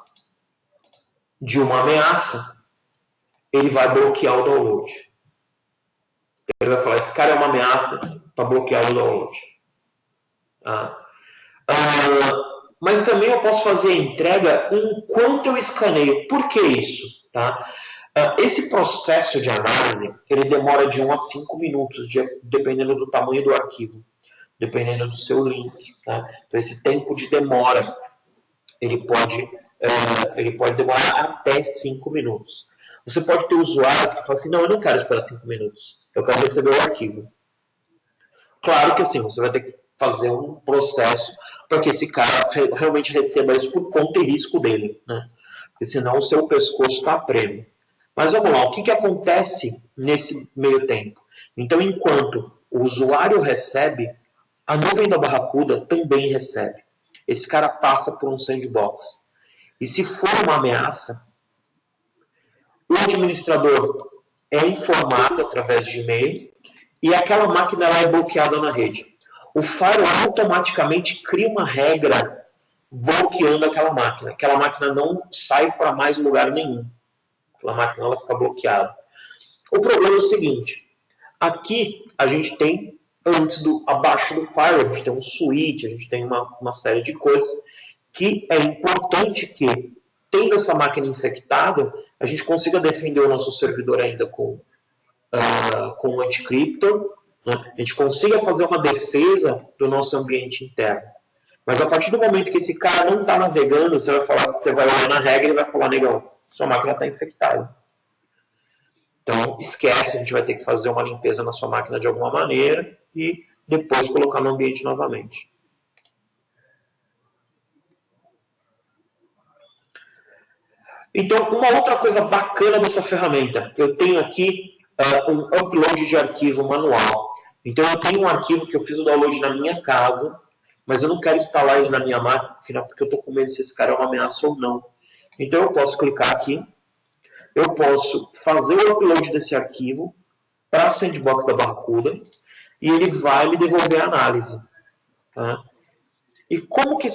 de uma ameaça, ele vai bloquear o download. Ele vai falar, esse cara é uma ameaça para bloquear o download. Mas também eu posso fazer a entrega enquanto eu escaneio. Por que isso? Tá? Esse processo de análise ele demora de 1 a 5 minutos, dependendo do tamanho do arquivo, dependendo do seu link. Tá? Então, esse tempo de demora ele pode demorar até 5 minutos. Você pode ter usuários que falam assim, não, eu não quero esperar 5 minutos, eu quero receber o arquivo. Claro que assim, você vai ter que fazer um processo para que esse cara realmente receba isso por conta e risco dele, né? Porque senão o seu pescoço está a prêmio. Mas vamos lá, o que acontece nesse meio tempo? Então, enquanto o usuário recebe, a nuvem da Barracuda também recebe. Esse cara passa por um sandbox. E se for uma ameaça, o administrador é informado através de e-mail e aquela máquina ela é bloqueada na rede. O firewall automaticamente cria uma regra bloqueando aquela máquina. Aquela máquina não sai para mais lugar nenhum. Aquela máquina ela fica bloqueada. O problema é o seguinte. Aqui a gente tem, abaixo do firewall, a gente tem um switch, a gente tem uma série de coisas que é importante que, tendo essa máquina infectada, a gente consiga defender o nosso servidor ainda com o anticryptor, né? A gente consiga fazer uma defesa do nosso ambiente interno. Mas a partir do momento que esse cara não está navegando, você vai olhar na regra e vai falar, negão, sua máquina está infectada. Então, esquece, a gente vai ter que fazer uma limpeza na sua máquina de alguma maneira e depois colocar no ambiente novamente. Então, uma outra coisa bacana dessa ferramenta, eu tenho aqui um upload de arquivo manual. Então, eu tenho um arquivo que eu fiz o download na minha casa, mas eu não quero instalar ele na minha máquina, porque eu estou com medo se esse cara é uma ameaça ou não. Então, eu posso clicar aqui, eu posso fazer o upload desse arquivo para a sandbox da Barracuda e ele vai me devolver a análise. Tá? E como que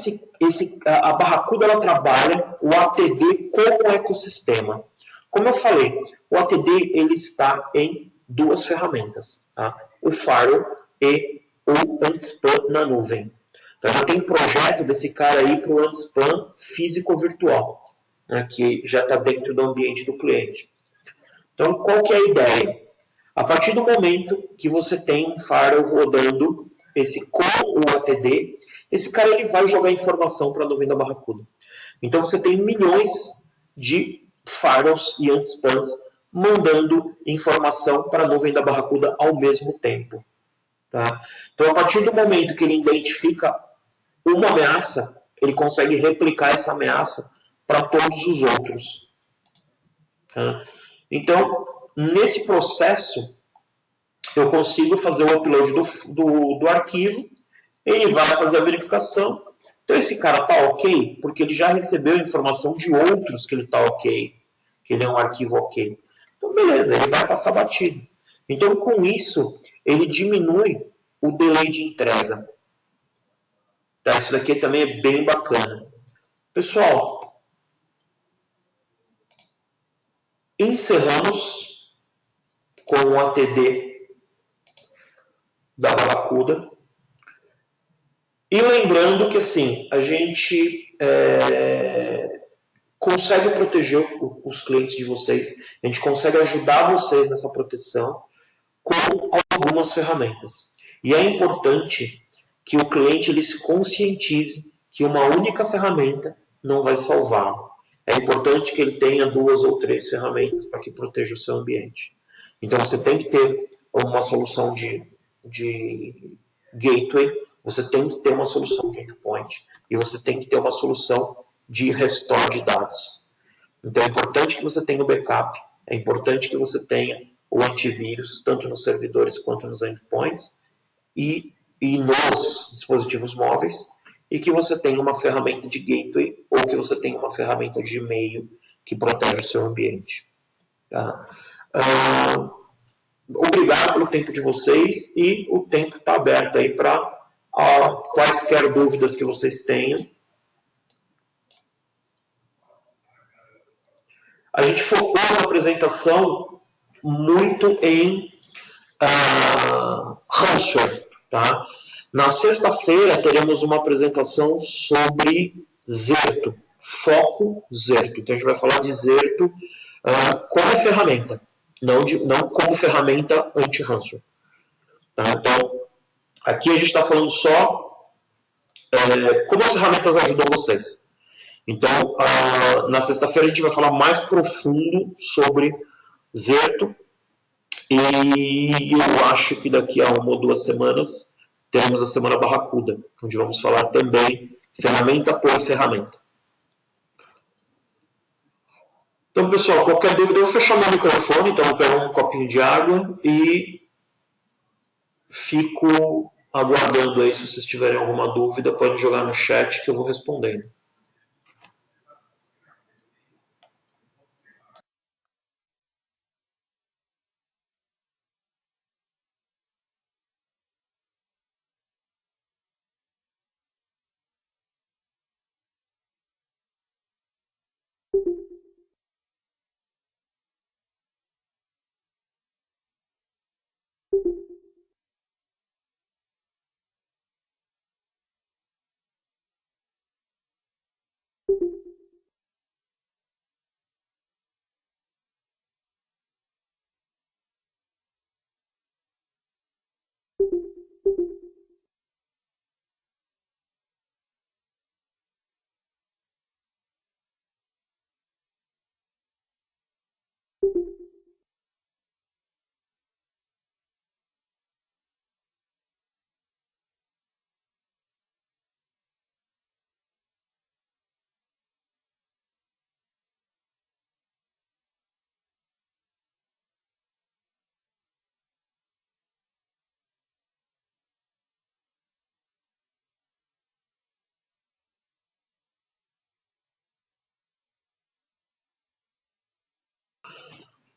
a Barracuda ela trabalha o ATD como ecossistema? Como eu falei, o ATD ele está em duas ferramentas, tá? O Firewall e o Antispam na nuvem. Então, já tem projeto desse cara aí para o Antispam físico-virtual, né, que já está dentro do ambiente do cliente. Então, qual que é a ideia? A partir do momento que você tem um Firewall rodando com o ATD, esse cara ele vai jogar informação para a nuvem da Barracuda. Então você tem milhões de firewalls e antispams mandando informação para a nuvem da Barracuda ao mesmo tempo. Tá? Então a partir do momento que ele identifica uma ameaça, ele consegue replicar essa ameaça para todos os outros. Tá? Então, nesse processo, eu consigo fazer o upload do arquivo, ele vai fazer a verificação. Então esse cara está ok, porque ele já recebeu informação de outros que ele está ok, que ele é um arquivo ok. Então beleza, ele vai passar batido. Então com isso, ele diminui o delay de entrega. Tá? Isso daqui também é bem bacana. Pessoal, encerramos com o ATD da Barracuda. E lembrando que assim, a gente consegue proteger os clientes de vocês, a gente consegue ajudar vocês nessa proteção com algumas ferramentas. E é importante que o cliente ele se conscientize que uma única ferramenta não vai salvá-lo. É importante que ele tenha 2 ou 3 ferramentas para que proteja o seu ambiente. Então você tem que ter uma solução de gateway, você tem que ter uma solução de endpoint e você tem que ter uma solução de restore de dados. Então é importante que você tenha o backup, é importante que você tenha o antivírus, tanto nos servidores quanto nos endpoints e nos dispositivos móveis, e que você tenha uma ferramenta de gateway ou que você tenha uma ferramenta de e-mail que protege o seu ambiente. Tá? Obrigado pelo tempo de vocês e o tempo está aberto aí para quaisquer dúvidas que vocês tenham. A gente focou na apresentação muito em ransomware. Tá? Na sexta-feira teremos uma apresentação sobre Zerto, foco Zerto. Então a gente vai falar de Zerto como ferramenta, não como ferramenta anti-ransomware. Tá? Então, aqui a gente está falando só como as ferramentas ajudam vocês. Então, na sexta-feira a gente vai falar mais profundo sobre Zerto e eu acho que daqui a 1 ou 2 semanas teremos a Semana Barracuda, onde vamos falar também ferramenta por ferramenta. Então, pessoal, qualquer dúvida, eu vou fechar meu microfone, então eu vou pegar um copinho de água e fico aguardando aí. Se vocês tiverem alguma dúvida, podem jogar no chat que eu vou respondendo.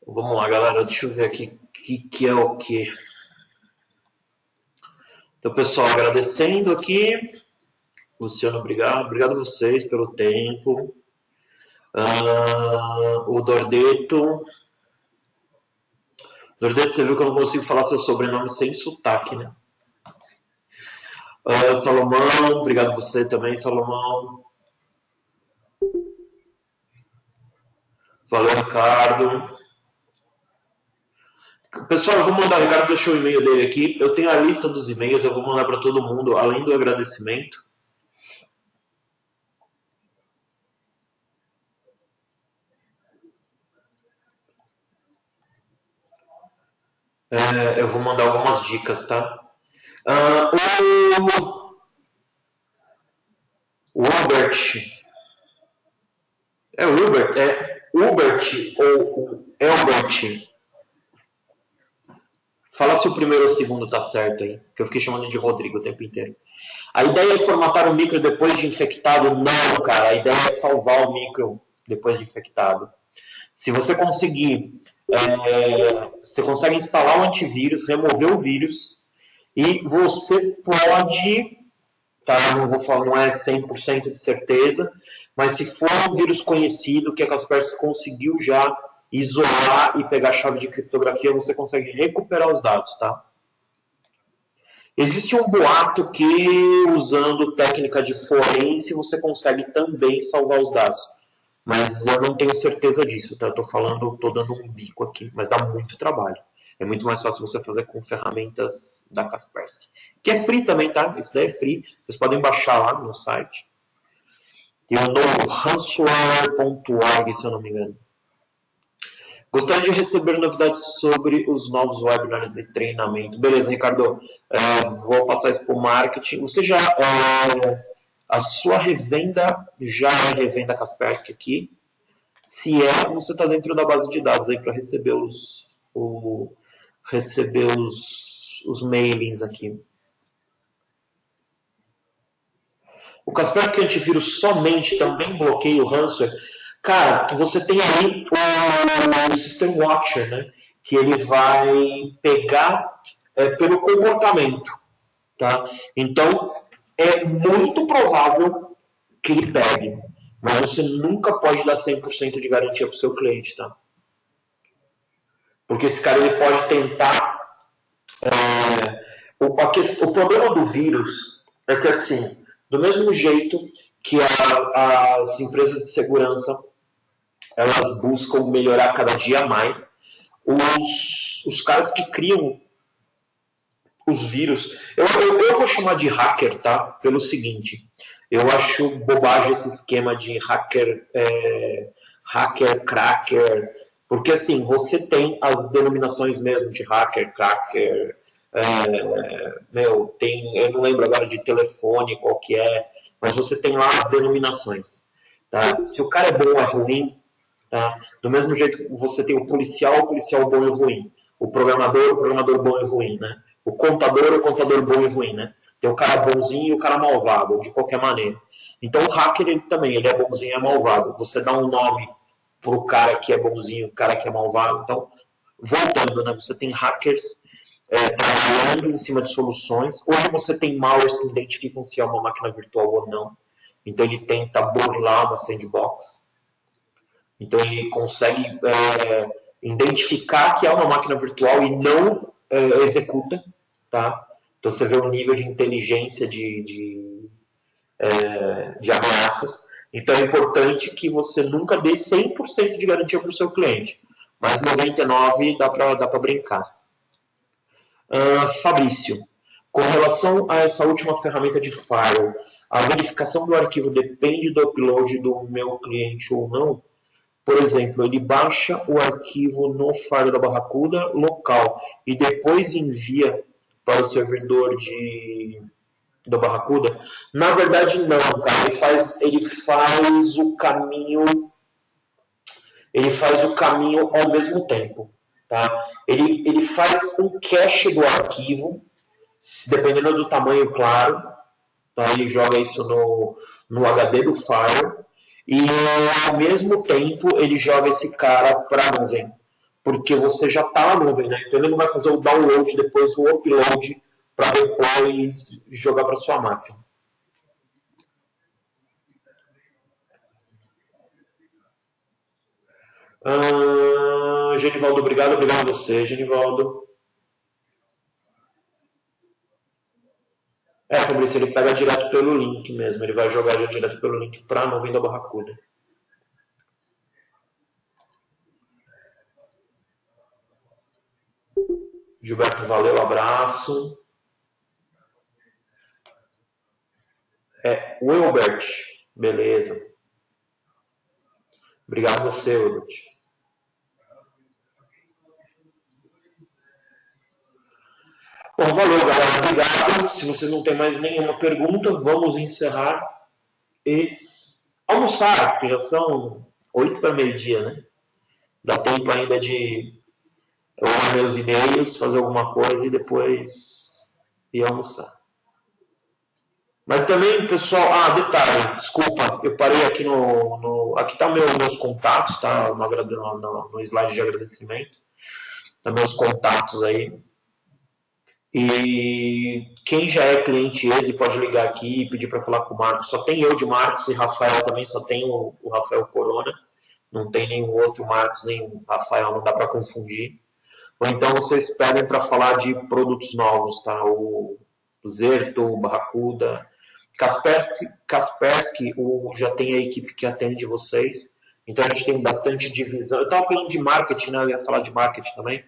Vamos lá, galera. Deixa eu ver aqui o que é o que. Então, pessoal, agradecendo aqui. Luciano, obrigado. Obrigado a vocês pelo tempo. O Dordeto. Dordeto, você viu que eu não consigo falar seu sobrenome sem sotaque, né? Salomão, obrigado a você também, Salomão. Valeu, Ricardo. Pessoal, eu vou mandar, o Ricardo deixou o e-mail dele aqui. Eu tenho a lista dos e-mails, eu vou mandar para todo mundo, além do agradecimento. Eu vou mandar algumas dicas, tá? O Albert. É o Hubert? É Hubert ou Elbert? Fala se o primeiro ou o segundo tá certo aí, que eu fiquei chamando de Rodrigo o tempo inteiro. A ideia é formatar o micro depois de infectado? Não, cara. A ideia é salvar o micro depois de infectado. Se você conseguir, você consegue instalar o antivírus, remover o vírus e você pode, tá? Não vou falar, não é 100% de certeza, mas se for um vírus conhecido que a Kaspersky conseguiu já isolar e pegar a chave de criptografia, você consegue recuperar os dados, tá? Existe um boato que, usando técnica de forense, você consegue também salvar os dados. Mas eu não tenho certeza disso, tá? Estou dando um bico aqui, mas dá muito trabalho. É muito mais fácil você fazer com ferramentas da Kaspersky. Que é free também, tá? Isso daí é free. Vocês podem baixar lá no site. Tem o novo ransomware.org, se eu não me engano. Gostaria de receber novidades sobre os novos webinars de treinamento. Beleza, Ricardo. Vou passar isso para o marketing. Você já... a sua revenda já é revenda Kaspersky aqui. Se você está dentro da base de dados aí para receber os mailings aqui. O Kaspersky Antivírus somente também bloqueia o ransomware. Cara, você tem aí o System Watcher, né? Que ele vai pegar pelo comportamento, tá? Então, é muito provável que ele pegue, mas você nunca pode dar 100% de garantia para o seu cliente, tá? Porque esse cara ele pode tentar... o problema do vírus é que, assim, do mesmo jeito que as empresas de segurança elas buscam melhorar cada dia mais, os caras que criam os vírus. Eu vou chamar de hacker, tá? Pelo seguinte, eu acho bobagem esse esquema de hacker, cracker, porque assim, você tem as denominações mesmo de hacker, cracker, eu não lembro agora de telefone qual que é, mas você tem lá as denominações. Tá? Se o cara é bom ou é ruim, tá? Do mesmo jeito que você tem o policial bom e ruim. O programador bom e ruim, né? O contador bom e ruim, né? Tem o cara bonzinho e o cara malvado, de qualquer maneira. Então o hacker ele também, ele é bonzinho e é malvado. Você dá um nome pro cara que é bonzinho, o cara que é malvado. Então, voltando, né? Você tem hackers trabalhando em cima de soluções. Hoje você tem malwares que identificam se é uma máquina virtual ou não. Então ele tenta burlar uma sandbox. Então ele consegue identificar que é uma máquina virtual e não executa. Tá? Então você vê o nível de inteligência de ameaças. Então é importante que você nunca dê 100% de garantia para o seu cliente. Mas 99% dá para brincar. Fabrício, com relação a essa última ferramenta de firewall, a verificação do arquivo depende do upload do meu cliente ou não? Por exemplo, ele baixa o arquivo no firewall da Barracuda local e depois envia para o servidor da Barracuda? Na verdade, não, cara. Ele faz o caminho ao mesmo tempo. Tá? Ele faz um cache do arquivo, dependendo do tamanho, claro. Tá? Ele joga isso no HD do firewall e, ao mesmo tempo, ele joga esse cara para a nuvem. Porque você já está na nuvem, né? Então ele não vai fazer o download, depois o upload, para depois jogar para sua máquina. Genivaldo, obrigado a você, Genivaldo. Fabrício, ele pega direto pelo link mesmo, ele vai jogar já direto pelo link para a nuvem da Barracuda. Gilberto, valeu, abraço. Wilbert, beleza. Obrigado a você, Wilbert. Bom, valeu, galera. Obrigado. Se você não tem mais nenhuma pergunta, vamos encerrar e almoçar, porque já são 8 para meio-dia, né? Dá tempo ainda de eu olhar meus e-mails, fazer alguma coisa e depois ir almoçar. Mas também, pessoal, detalhe, desculpa, eu parei aqui aqui tá meus contatos, tá? No slide de agradecimento. Tá meus contatos aí. E quem já é cliente ESE pode ligar aqui e pedir para falar com o Marcos. Só tem eu de Marcos e Rafael também, só tem o Rafael Corona. Não tem nenhum outro Marcos, nem o Rafael, não dá para confundir. Ou então vocês pedem para falar de produtos novos, tá? O Zerto, o Barracuda. Kaspersky já tem a equipe que atende vocês. Então a gente tem bastante divisão. Eu estava falando de marketing, né? Eu ia falar de marketing também.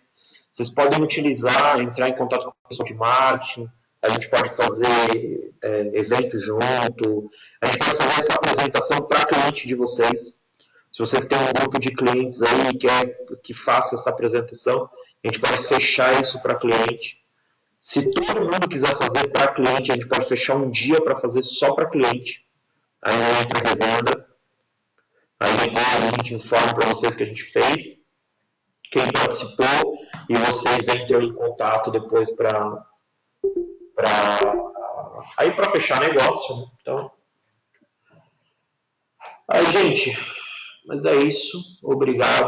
Vocês podem utilizar, entrar em contato com o pessoal de marketing, a gente pode fazer eventos junto, a gente pode fazer essa apresentação para cliente de vocês. Se vocês têm um grupo de clientes aí e quer que faça essa apresentação, a gente pode fechar isso para cliente. Se todo mundo quiser fazer para cliente, a gente pode fechar um dia para fazer só para cliente. Aí não entra revenda. Aí a gente informa para vocês que a gente fez, quem participou, e vocês entram em contato depois para fechar negócio. Né? Então, aí, gente, mas é isso. Obrigado.